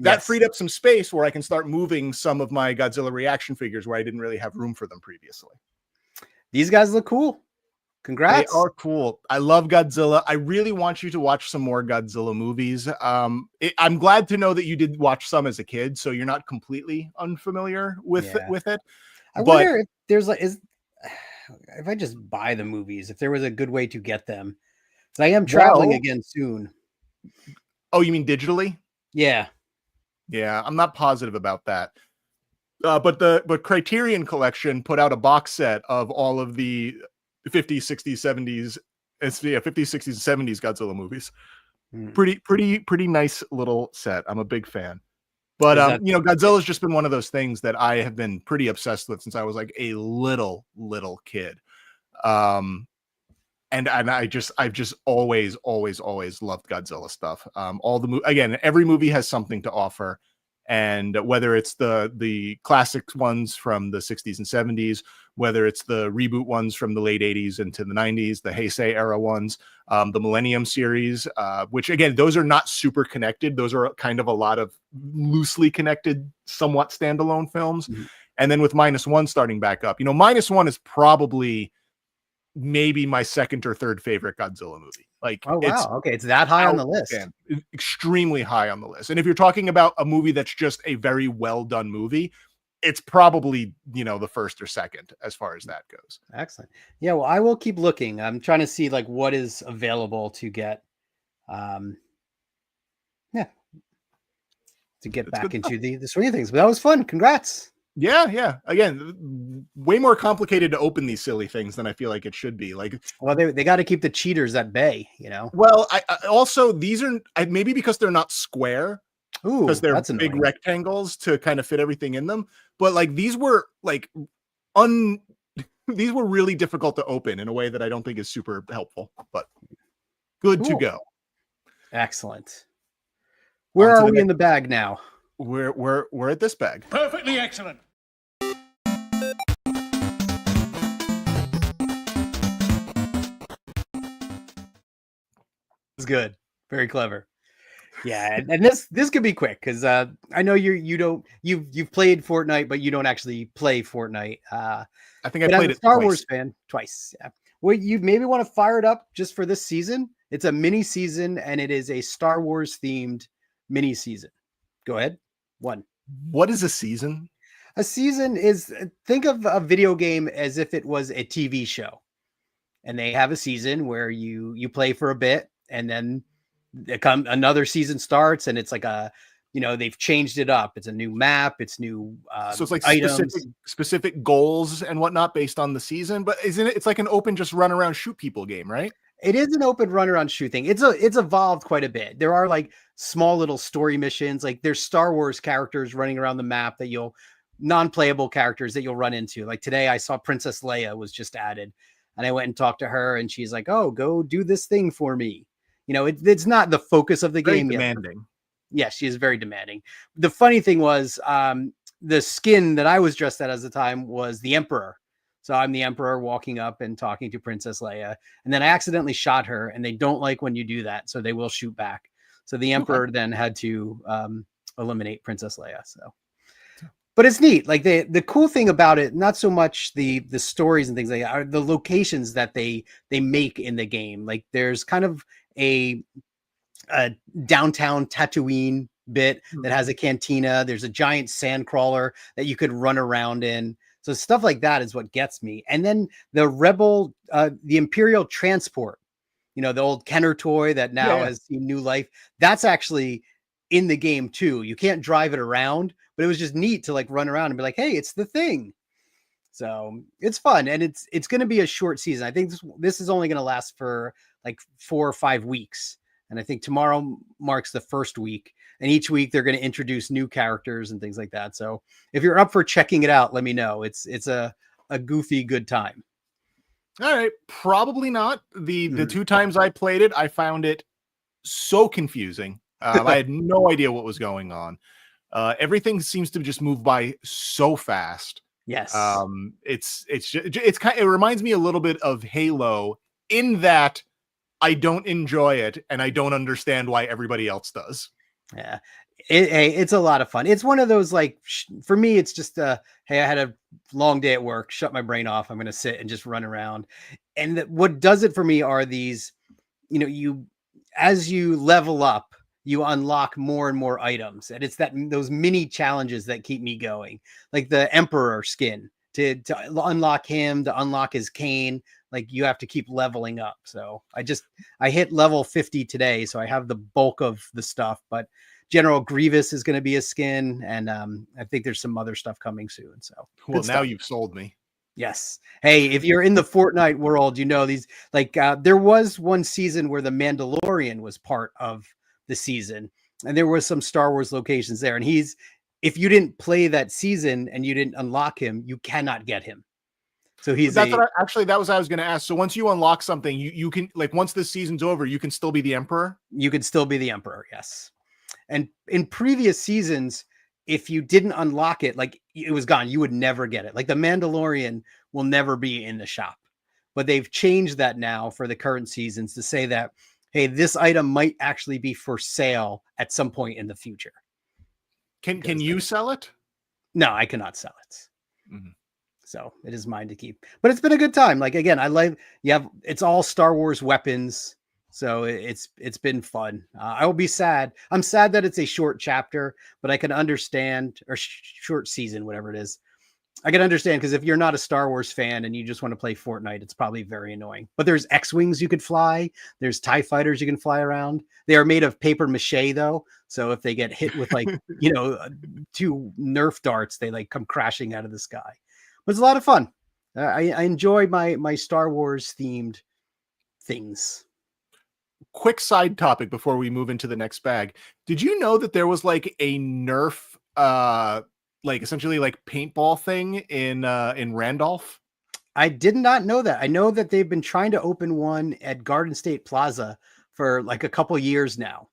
that freed up some space where I can start moving some of my Godzilla reaction figures where I didn't really have room for them previously. These guys look cool. Congrats. They are cool. I love Godzilla. I really want you to watch some more Godzilla movies. I'm glad to know that you did watch some as a kid, so you're not completely unfamiliar with it. I wonder if there's if I just buy the movies, if there was a good way to get them. So I am traveling again soon. Oh, you mean digitally? Yeah. Yeah, I'm not positive about that. But Criterion Collection put out a box set of all of the 50s, 60s, 70s, 50s, 60s, and 70s Godzilla movies. Pretty nice little set. I'm a big fan. But Godzilla's just been one of those things that I have been pretty obsessed with since I was like a little kid. And I've just always loved Godzilla stuff. Every movie has something to offer, and whether it's the classic ones from the 60s and 70s, whether it's the reboot ones from the late 80s into the 90s, the Heisei era ones, the Millennium series, which again, those are not super connected. Those are kind of a lot of loosely connected, somewhat standalone films. And then with -1 starting back up, -1 is probably maybe my second or third favorite Godzilla movie. Like, oh wow, okay, it's that high on the list. Extremely high on the list. And if you're talking about a movie that's just a very well done movie, it's probably the first or second as far as that goes. Excellent. Yeah, well, I will keep looking. I'm trying to see like what is available to get. To get back into the swing of things. But that was fun. Congrats. Yeah. Again, way more complicated to open these silly things than I feel like it should be. Like, well, they got to keep the cheaters at bay, Well, I also, these are maybe because they're not square, because they're big rectangles to kind of fit everything in them. But like these were like these were really difficult to open in a way that I don't think is super helpful. But good to go. Excellent. Where On to are the we in next- the bag now? We're at this bag. Perfectly excellent. It's good. Very clever. Yeah, and this could be quick because I know you've played Fortnite, but you don't actually play Fortnite. I think I But as played a it Star twice. Wars fan, twice. Yeah. Well, you maybe want to fire it up just for this season. It's a mini season, and it is a Star Wars themed mini season. Go ahead. One. What is a season? A season is, think of a video game as if it was a TV show, and they have a season where you play for a bit, and then another season starts, and it's like they've changed it up. It's a new map. It's new So it's like items. specific goals and whatnot based on the season. But isn't it? It's like an open, just run around, shoot people game, right? It is an open run around shooting. It's evolved quite a bit. There are like small little story missions. Like there's Star Wars characters running around the map that non-playable characters that you'll run into. Like today I saw Princess Leia was just added, and I went and talked to her, and she's like, "Oh, go do this thing for me." It's not the focus of the Very game yet. demanding. Yeah, she is very demanding. The funny thing was, the skin that I was dressed at the time was the Emperor. So I'm the Emperor walking up and talking to Princess Leia, and then I accidentally shot her, and they don't like when you do that, so they will shoot back. So the Emperor then had to eliminate Princess Leia. So, but it's neat. Like the cool thing about it, not so much the stories and things like that, are the locations that they make in the game. Like there's kind of a downtown Tatooine bit that has a cantina. There's a giant sand crawler that you could run around in. So stuff like that is what gets me. And then the the Imperial transport, the old Kenner toy that now has seen new life. That's actually in the game too. You can't drive it around, but it was just neat to like run around and be like, hey, it's the thing. So it's fun. And it's going to be a short season. I think this is only going to last for like 4 or 5 weeks. And I think tomorrow marks the first week. And each week they're going to introduce new characters and things like that. So if you're up for checking it out, let me know. It's a goofy good time. All right, probably not. The 2 times I played it, I found it so confusing. I had no idea what was going on. Everything seems to just move by so fast. Yes. It reminds me a little bit of Halo in that I don't enjoy it and I don't understand why everybody else does. Yeah, it's a lot of fun. It's one of those, like, for me, it's just hey, I had a long day at work, shut my brain off. I'm going to sit and just run around. And what does it for me are these, as you level up, you unlock more and more items. And it's those mini challenges that keep me going, like the Emperor skin to unlock him, to unlock his cane. Like you have to keep leveling up. So I hit level 50 today. So I have the bulk of the stuff, but General Grievous is going to be a skin. And I think there's some other stuff coming soon. So well, now you've sold me. Yes. Hey, if you're in the Fortnite world, these, like there was one season where the Mandalorian was part of the season, and there was some Star Wars locations there. And if you didn't play that season and you didn't unlock him, you cannot get him. So that was what I was going to ask. So once you unlock something, you can, like, once this season's over, you can still be the Emperor. You can still be the Emperor. Yes. And in previous seasons, if you didn't unlock it, like it was gone, you would never get it. Like the Mandalorian will never be in the shop, but they've changed that now for the current seasons to say that, hey, this item might actually be for sale at some point in the future. Can you sell it? No, I cannot sell it. Mm-hmm. So it is mine to keep, but it's been a good time. Like, again, it's all Star Wars weapons. So it's been fun. I will be sad. I'm sad that it's a short chapter, but I can understand, or short season, whatever it is. I can understand, because if you're not a Star Wars fan and you just want to play Fortnite, it's probably very annoying. But there's X-Wings you could fly. There's TIE fighters you can fly around. They are made of paper mache, though. So if they get hit with 2 Nerf darts, they like come crashing out of the sky. But it's a lot of fun. I enjoy my Star Wars themed things. Quick side topic before we move into the next bag. Did you know that there was like a Nerf, essentially like paintball thing in Randolph? I did not know that. I know that they've been trying to open one at Garden State Plaza for like a couple years now.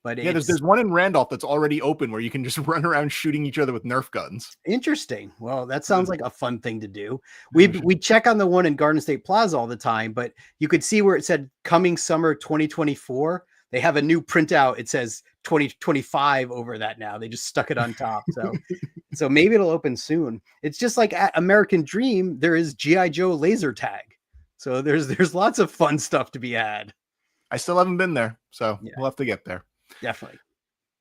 But Yeah, there's one in Randolph that's already open where you can just run around shooting each other with Nerf guns. interesting. Well, that sounds like a fun thing to do. Yeah, We check on the one in Garden State Plaza all the time, but you could see where it said coming summer 2024. They have a new printout. It says 2025 over that now. They just stuck it on top. So maybe it'll open soon. It's just like at American Dream, there is G.I. Joe laser tag. So there's lots of fun stuff to be had. I still haven't been there, so Yeah. we'll have to get there. Definitely.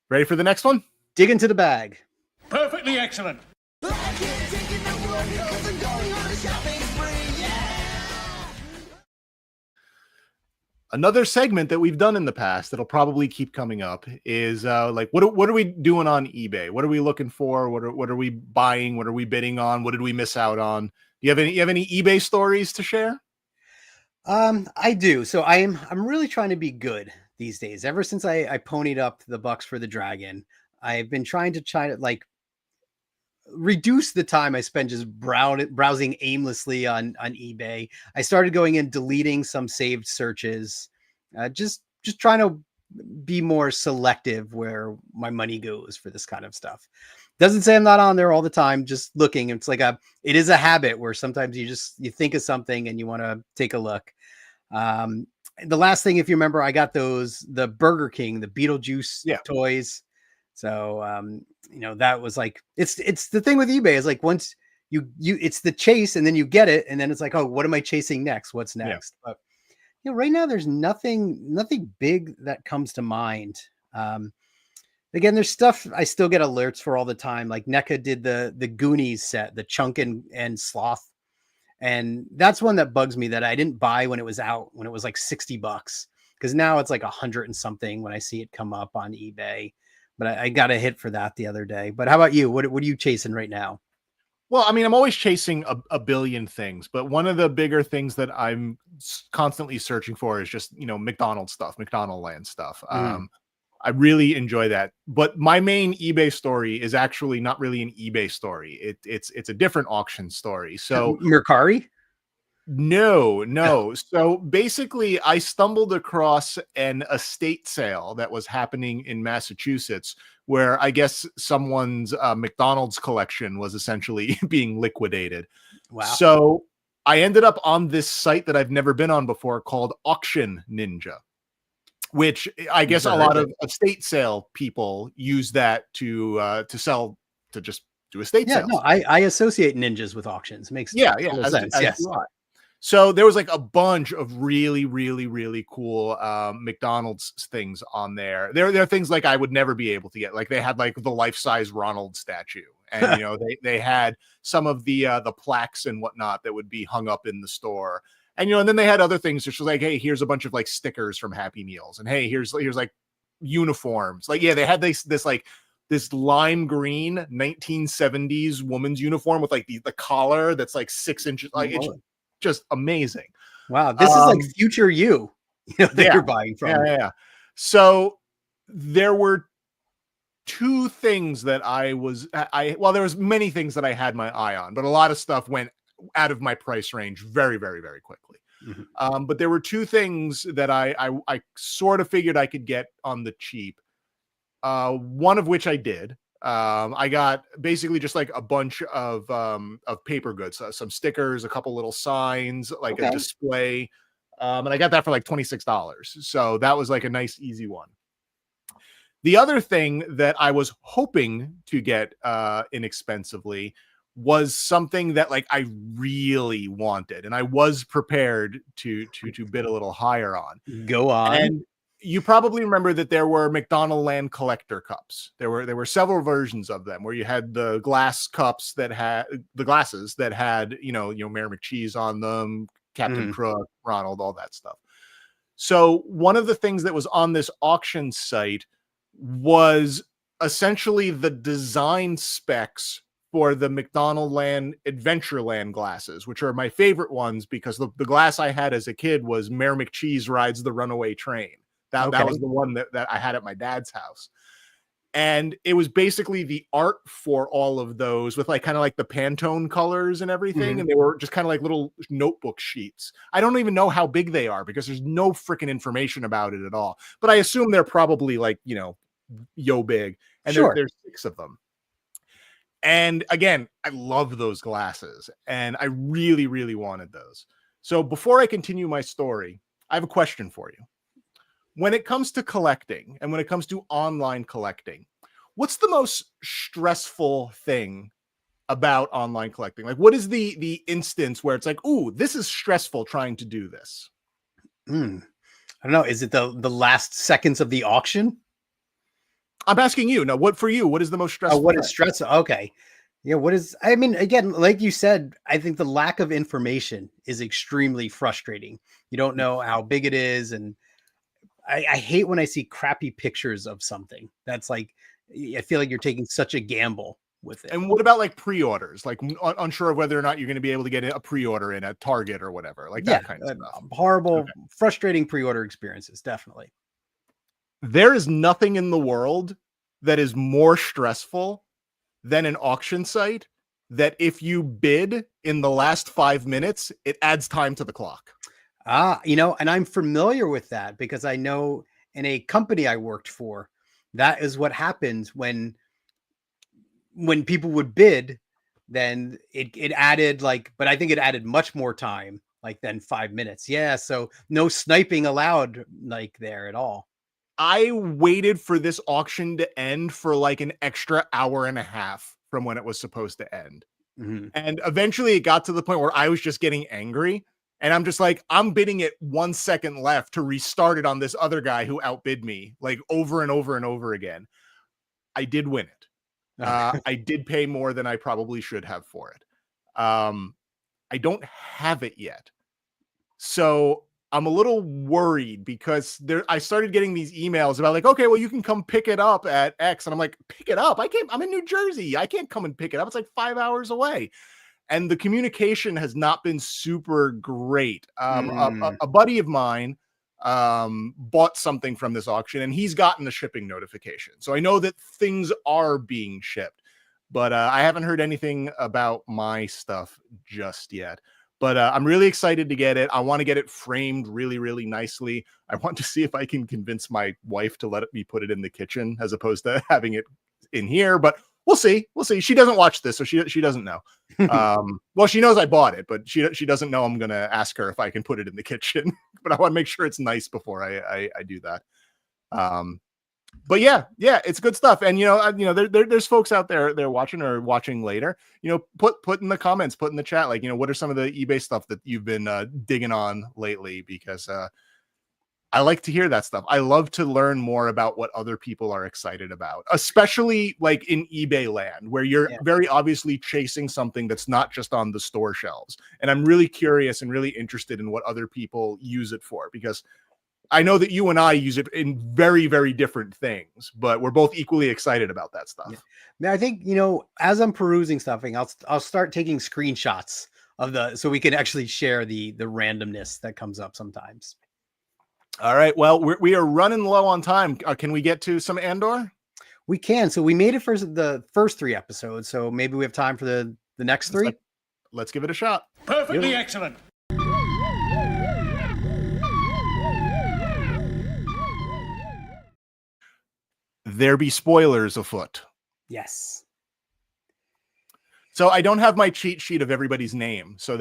Ready for the next one? Dig into the bag. Perfectly excellent. Another segment that we've done in the past that'll probably keep coming up is like what are we doing on eBay? What are we looking for? What are we buying? What are we bidding on? What did we miss out on? Do you have any eBay stories to share? I do. So I'm really trying to be good these days. Ever since I ponied up the bucks for the dragon, I've been trying to like reduce the time I spend just browsing aimlessly on eBay. I started going and deleting some saved searches, just trying to be more selective where my money goes for this kind of stuff. Doesn't say I'm not on there all the time, just looking. It's like it is a habit where sometimes you think of something and you want to take a look. The last thing, if you remember, I got the Burger King, the Beetlejuice toys. So, that was like, it's the thing with eBay is like, once you it's the chase and then you get it. And then it's like, oh, what am I chasing next? What's next? Yeah. But right now there's nothing big that comes to mind. Again, there's stuff I still get alerts for all the time. Like NECA did the Goonies set, the Chunk and Sloth. And that's one that bugs me that I didn't buy when it was out, when it was like $60, because now it's like 100 and something when I see it come up on eBay. But I got a hit for that the other day. But how about you? What are you chasing right now? Well, I mean, I'm always chasing a billion things, but one of the bigger things that I'm constantly searching for is just, McDonald's stuff, McDonald Land stuff. I really enjoy that. But my main eBay story is actually not really an eBay story. It's a different auction story. So Mercari? No. So basically, I stumbled across an estate sale that was happening in Massachusetts, where I guess someone's McDonald's collection was essentially being liquidated. Wow. So I ended up on this site that I've never been on before called Auction Ninja, which I guess a lot of estate sale people use that to sell, to just do estate sales. No, I associate ninjas with auctions. Makes sense. Yes. So there was like a bunch of really, really, really cool McDonald's things on there. There are things like I would never be able to get. Like they had like the life-size Ronald statue, and they had some of the plaques and whatnot that would be hung up in the store. And and then they had other things, which was like, hey, here's a bunch of like stickers from Happy Meals, and hey, here's like uniforms. Like they had this lime green 1970s woman's uniform with like the collar that's like 6 inches. Like it's just amazing. Wow, this is like future you that you're buying from. Yeah. So there were two things that well, there was many things that I had my eye on, but a lot of stuff went out of my price range very, very, very quickly. Mm-hmm. But there were two things that I sort of figured I could get on the cheap. One of which I did. I got basically just like a bunch of paper goods, some stickers, a couple little signs, like a display. And I got that for like $26. So that was like a nice, easy one. The other thing that I was hoping to get inexpensively was something that like I really wanted, and I was prepared to bid a little higher on. Go on. And you probably remember that there were McDonald Land collector cups. There were several versions of them where you had the glass cups that had the glasses that had, Mayor McCheese on them, Captain Crook, Ronald, all that stuff. So one of the things that was on this auction site was essentially the design specs for the McDonald Land Adventureland glasses, which are my favorite ones because the glass I had as a kid was Mayor McCheese Rides the Runaway Train. That was the one that I had at my dad's house. And it was basically the art for all of those with like kind of like the Pantone colors and everything. And they were just kind of like little notebook sheets. I don't even know how big they are because there's no freaking information about it at all. But I assume they're probably like, yo big. And there's 6 of them. And again, I love those glasses and I really, really wanted those. So before I continue my story, I have a question for you. When it comes to collecting and when it comes to online collecting, what's the most stressful thing about online collecting? Like, what is the instance where it's like, ooh, this is stressful trying to do this? I don't know. Is it the last seconds of the auction? I'm asking you. No, what is the most stressful? What is stressful? Okay. Yeah. I mean, again, like you said, I think the lack of information is extremely frustrating. You don't know how big it is. And I hate when I see crappy pictures of something. That's like, I feel like you're taking such a gamble with it. And what about like pre-orders? Like unsure of whether or not you're going to be able to get a pre-order in at Target or whatever, like that kind of stuff. Horrible, frustrating pre-order experiences. Definitely. There is nothing in the world that is more stressful than an auction site that if you bid in the last 5 minutes, it adds time to the clock. And I'm familiar with that because I know in a company I worked for, that is what happens when people would bid, then it added but I think it added much more time than 5 minutes. Yeah. So no sniping allowed there at all. I waited for this auction to end for like an extra hour and a half from when it was supposed to end. And eventually it got to the point where I was just getting angry. And I'm just like, I'm bidding it 1 second left to restart it on this other guy who outbid me like over and over and over again. I did win it. I did pay more than I probably should have for it. I don't have it yet. So I'm a little worried because I started getting these emails about like, okay, well, you can come pick it up at X. And I'm like, pick it up? I'm in New Jersey. I can't come and pick it up. It's like 5 hours away. And the communication has not been super great. A buddy of mine bought something from this auction and he's gotten the shipping notification. So I know that things are being shipped, but I haven't heard anything about my stuff just yet. But I'm really excited to get it. I want to get it framed really, really nicely. I want to see if I can convince my wife to let me put it in the kitchen as opposed to having it in here. But we'll see. She doesn't watch this, so she doesn't know. Well, she knows I bought it, but she doesn't know I'm gonna ask her if I can put it in the kitchen. But I want to make sure it's nice before I do that. But yeah, it's good stuff. And there's folks out there they're watching or watching later. Put in the comments, put in the chat, like what are some of the eBay stuff that you've been digging on lately? Because I like to hear that stuff. I love to learn more about what other people are excited about, especially like in eBay land, where you're very obviously chasing something that's not just on the store shelves. And I'm really curious and really interested in what other people use it for, because I know that you and I use it in very, very different things, but we're both equally excited about that stuff. Yeah, I think, as I'm perusing stuff, I'll start taking screenshots of so we can actually share the randomness that comes up sometimes. All right. Well, we are running low on time. Can we get to some Andor? We can. So we made it for the first 3 episodes. So maybe we have time for the next 3. Let's give it a shot. Perfectly excellent. There be spoilers afoot. Yes. So I don't have my cheat sheet of everybody's name. So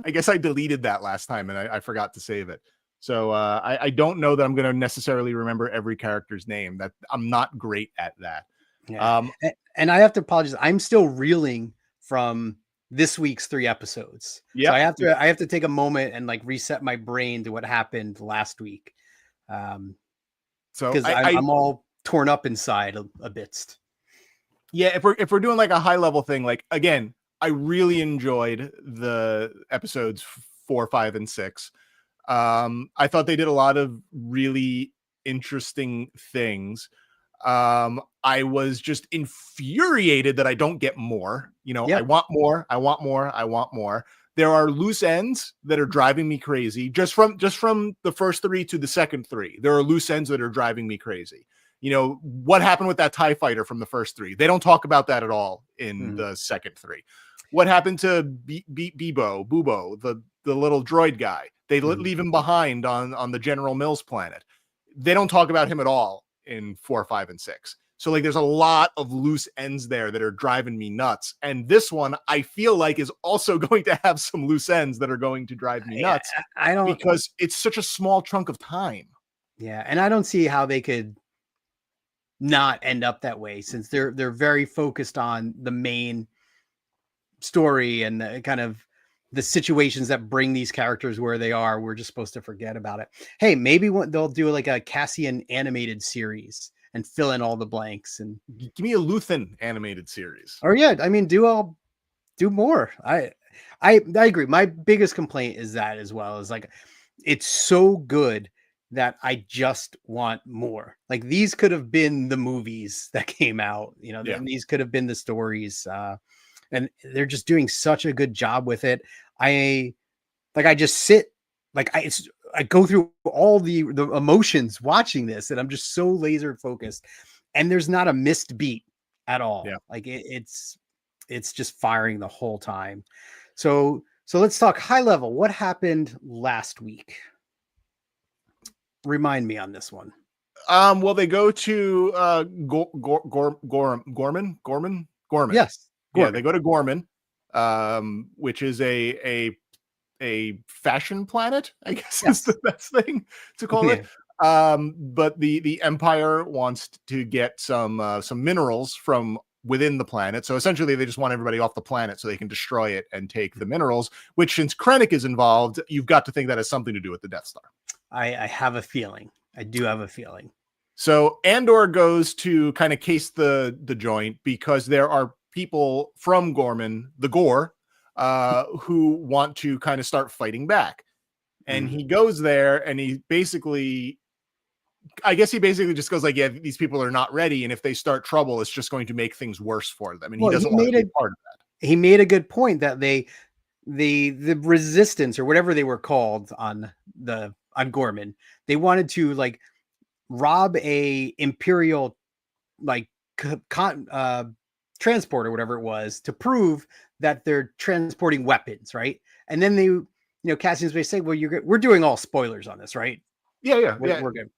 I guess I deleted that last time and I forgot to save it. So I don't know that I'm going to necessarily remember every character's name. That I'm not great at that. Yeah. And I have to apologize. I'm still reeling from this week's 3 episodes. Yeah. So I have to take a moment and reset my brain to what happened last week. So because I'm all torn up inside a bit. Yeah. If we're doing a high level thing, again, I really enjoyed the episodes 4, 5, and 6. I thought they did a lot of really interesting things. I was just infuriated that I don't get more. I want more. I want more. I want more. There are loose ends that are driving me crazy. Just from the first 3 to the second 3, there are loose ends that are driving me crazy. what happened with that TIE fighter from the first 3? They don't talk about that at all in the second 3. What happened to Bubo, the little droid guy? They leave him behind on the General Mills planet. They don't talk about him at all in 4, 5, and 6. So like there's a lot of loose ends there that are driving me nuts. And this one I feel like is also going to have some loose ends that are going to drive me nuts. I don't, because it's such a small chunk of time. Yeah, and I don't see how they could not end up that way, since they're very focused on the main story and kind of the situations that bring these characters where they are. We're just supposed to forget about it. Hey, maybe they'll do like a Cassian animated series and fill in all the blanks, and give me a Luthen animated series. Or yeah, I mean, do more. I agree. My biggest complaint is that as well, is like it's so good that I just want more. Like these could have been the movies that came out, these could have been the stories. And they're just doing such a good job with it. I just sit, like I go through all the emotions watching this, and I'm just so laser focused, and there's not a missed beat at all. Yeah. Like it's just firing the whole time. So let's talk high level. What happened last week? Remind me on this one. Well, they go to Gorman. Yes. Yeah, they go to Gorman, which is a fashion planet, I guess is the best thing to call it. But the Empire wants to get some minerals from within the planet. So essentially they just want everybody off the planet so they can destroy it and take the minerals, which since Krennic is involved, you've got to think that has something to do with the Death Star. I have a feeling. I do have a feeling. So Andor goes to kind of case the joint because there are people from Gorman, the Gore, who want to kind of start fighting back. And he goes there and he basically just goes like, yeah, these people are not ready. And if they start trouble, it's just going to make things worse for them. And he doesn't want to be part of that. He made a good point that the resistance or whatever they were called on Gorman, they wanted to like rob a Imperial like transport or whatever it was to prove that they're transporting weapons, right? And then they, Cassian's basically say, well, we're doing all spoilers on this, right? Yeah. We're good.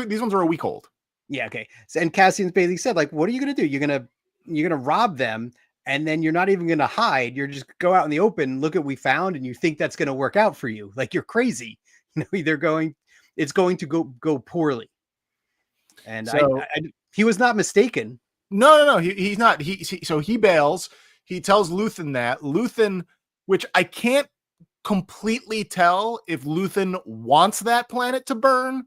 These ones are a week old. Yeah, okay. So, and Cassian's basically said, like, what are you gonna do? You're gonna rob them, and then you're not even gonna hide. You're just go out in the open, look at what we found, and you think that's gonna work out for you? Like you're crazy. It's going to go poorly. And so, he was not mistaken. No. He's not. So he bails. He tells Luthen that. Luthen, which I can't completely tell if Luthen wants that planet to burn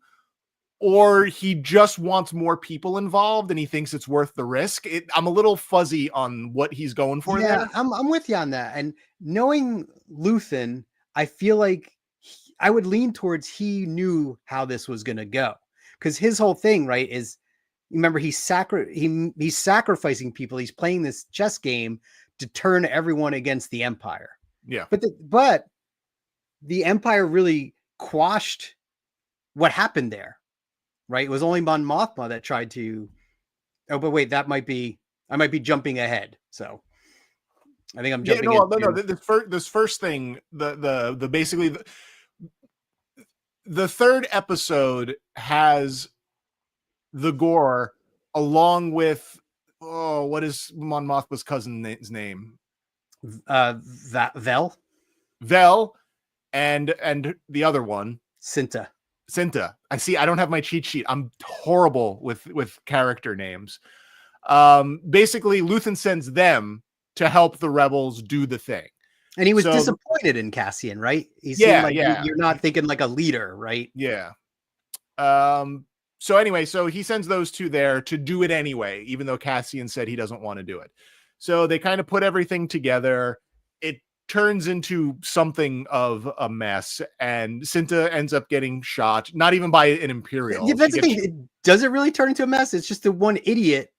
or he just wants more people involved and he thinks it's worth the risk. I'm a little fuzzy on what he's going for there. I'm with you on that. And knowing Luthen, I feel like I would lean towards he knew how this was going to go, because his whole thing, right, is remember he's sacrificing people. He's playing this chess game to turn everyone against the Empire. Yeah, but the Empire really quashed what happened there, right? It was only Mon Mothma that tried to. Oh, but wait, I might be jumping ahead. So I think I'm jumping. No. This first thing, the basically the third episode has the Gore along with what is Mon Mothma's cousin's name? Vel. And the other one, Cinta. I see. I don't have my cheat sheet. I'm horrible with character names. Basically, Luthen sends them to help the rebels do the thing. And he was disappointed in Cassian, right? He seemed like you're not thinking like a leader, right? Yeah. So anyway, so he sends those two there to do it anyway, even though Cassian said he doesn't want to do it. So they kind of put everything together. It turns into something of a mess, and Cinta ends up getting shot, not even by an Imperial. Yeah, that's the thing. Does it really turn into a mess? It's just the one idiot,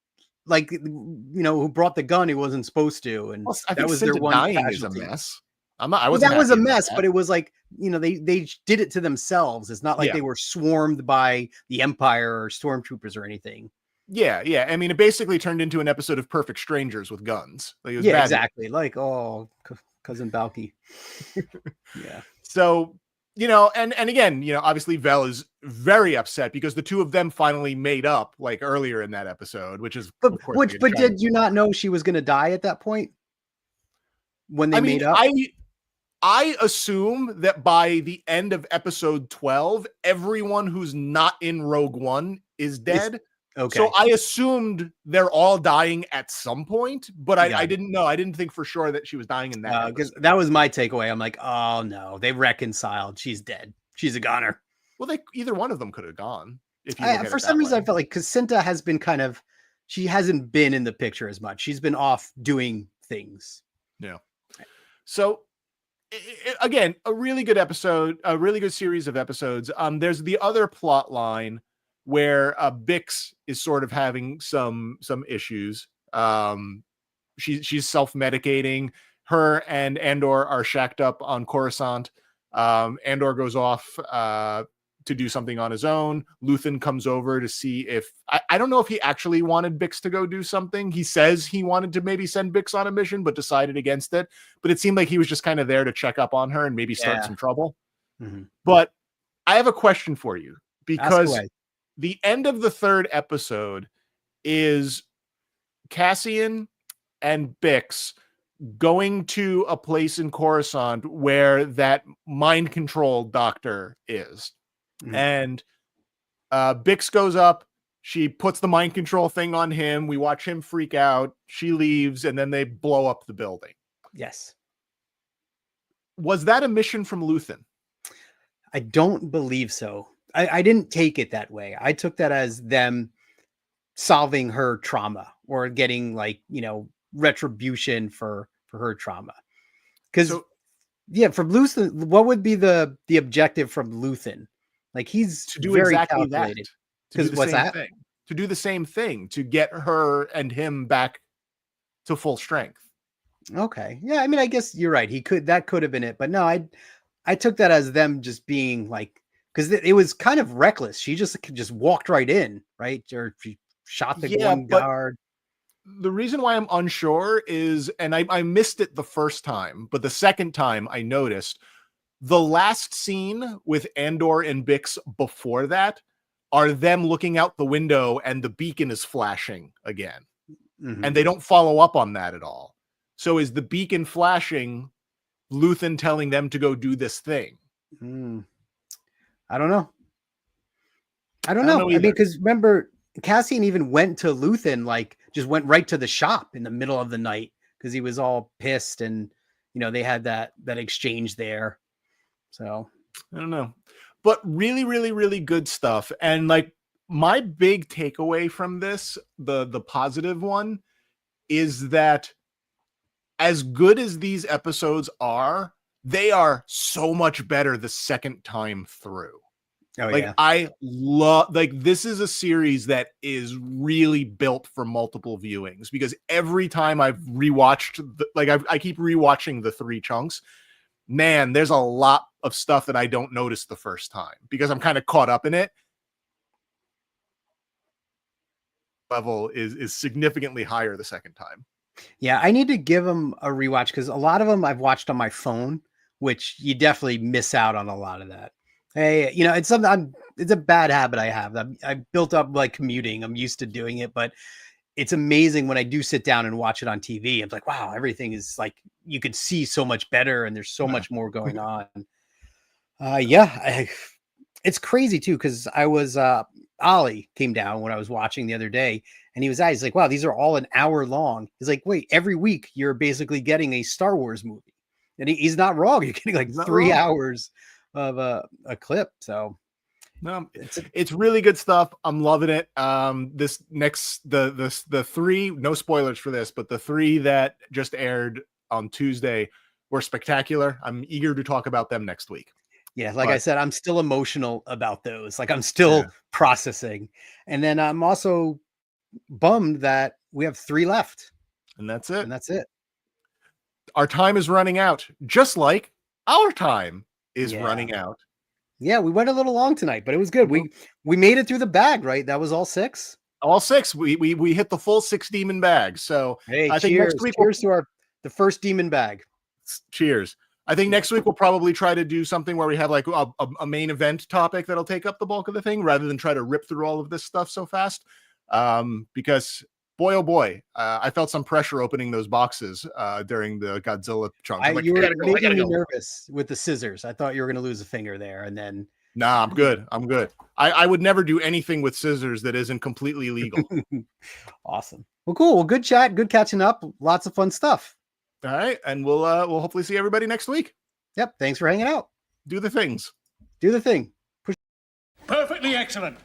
like, who brought the gun who wasn't supposed to, and I think Cinta dying is a mess. I Well, wasn't that was a happy about mess, that. but it was like, they did it to themselves. It's not like Yeah. they were swarmed by the Empire or stormtroopers or anything. Yeah. I mean, it basically turned into an episode of Perfect Strangers with guns. Like, it was Yeah, bad. exactly. Like, oh, cousin Balky. Yeah. So, and again, obviously Vel is very upset because the two of them finally made up like earlier in that episode, which is But of course. did you not know she was going to die at that point when they I mean, made up? I assume that by the end of episode 12, everyone who's not in Rogue One is dead. Okay. So I assumed they're all dying at some point, but I Got it. didn't know. I didn't think for sure that she was dying in that Because episode. that was my takeaway. I'm like, oh no, they reconciled. She's dead. She's a goner. Well, either one of them could have gone. If you look at For it some that reason, way. I felt like Casinta has been she hasn't been in the picture as much. She's been off doing things. Yeah. So again, a really good episode, a really good series of episodes. There's the other plot line where Bix is sort of having some issues. She's self-medicating. Her and Andor are shacked up on Coruscant. Andor goes off to do something on his own. Luthen comes over to see if I don't know if he actually wanted Bix to go do something. He says he wanted to maybe send Bix on a mission, but decided against it. But it seemed like he was just kind of there to check up on her and maybe start some trouble. Mm-hmm. But I have a question for you, because Ask away. the end of the third episode is Cassian and Bix going to a place in Coruscant where that mind control doctor is. Mhm. And Bix goes up. She puts the mind control thing on him. We watch him freak out. She leaves, and then they blow up the building. Yes. Was that a mission from Luthen? I don't believe so. I didn't take it that way. I took that as them solving her trauma or getting retribution for her trauma. Because from Luthen, what would be the objective from Luthen? Like, he's to do very exactly calculated. that. To do Because the what's same that? thing. To do the same thing, to get her and him back to full strength. Okay. Yeah, I mean, I guess you're right. That could have been it. But no, I took that as them just being like, because it was kind of reckless. She just walked right in, right? Or she shot the one guard. The reason why I'm unsure is, and I missed it the first time, but the second time I noticed the last scene with Andor and Bix before that are them looking out the window and the beacon is flashing again. Mm-hmm. And they don't follow up on that at all. So is the beacon flashing Luthen telling them to go do this thing? I don't know. I mean, because remember, Cassian even went to Luthen, just went right to the shop in the middle of the night because he was all pissed, and they had that exchange there. So I don't know, but really, really, really good stuff. And my big takeaway from this, the positive one, is that as good as these episodes are, they are so much better the second time through. I love, this is a series that is really built for multiple viewings, because every time I've rewatched, I keep rewatching the 3 chunks. Man, there's a lot of stuff that I don't notice the first time because I'm kind of caught up in it. Level is significantly higher the second time. Yeah, I need to give them a rewatch because a lot of them I've watched on my phone, which you definitely miss out on a lot of that. Hey, it's something it's a bad habit I have. I've built up commuting. I'm used to doing it, but it's amazing when I do sit down and watch it on TV. I'm like, wow, everything is you could see so much better and there's so much more going on. It's crazy too. Cause I was, Ollie came down when I was watching the other day and he's like, wow, these are all an hour long. He's like, wait, every week you're basically getting a Star Wars movie. And he's not wrong. You're getting 3 hours of a clip. So no, it's really good stuff. I'm loving it. This next, the 3, no spoilers for this, but the 3 that just aired on Tuesday were spectacular. I'm eager to talk about them next week. Yeah, I said, I'm still emotional about those. I'm still processing. And then I'm also bummed that we have 3 left. And that's it. our time is running out, just like our time is Yeah. running out. Yeah, we went a little long tonight, but it was good. We made it through the bag, right? That was all 6. All 6. We hit the full 6 demon bags. So Hey, I think cheers! next week Cheers to the first demon bag. cheers. I think next week we'll probably try to do something where we have like a main event topic that'll take up the bulk of the thing, rather than try to rip through all of this stuff so fast. Because boy, oh boy, I felt some pressure opening those boxes during the Godzilla chunk. I'm like, You I were gotta go, I making gotta me go. nervous with the scissors. I thought you were going to lose a finger there, and then Nah, I'm good. I'm good. I would never do anything with scissors that isn't completely legal. awesome. Well, cool. Well, good chat. Good catching up. Lots of fun stuff. All right, and we'll hopefully see everybody next week. Yep. Thanks for hanging out. Do the things. Do the thing. Perfectly excellent.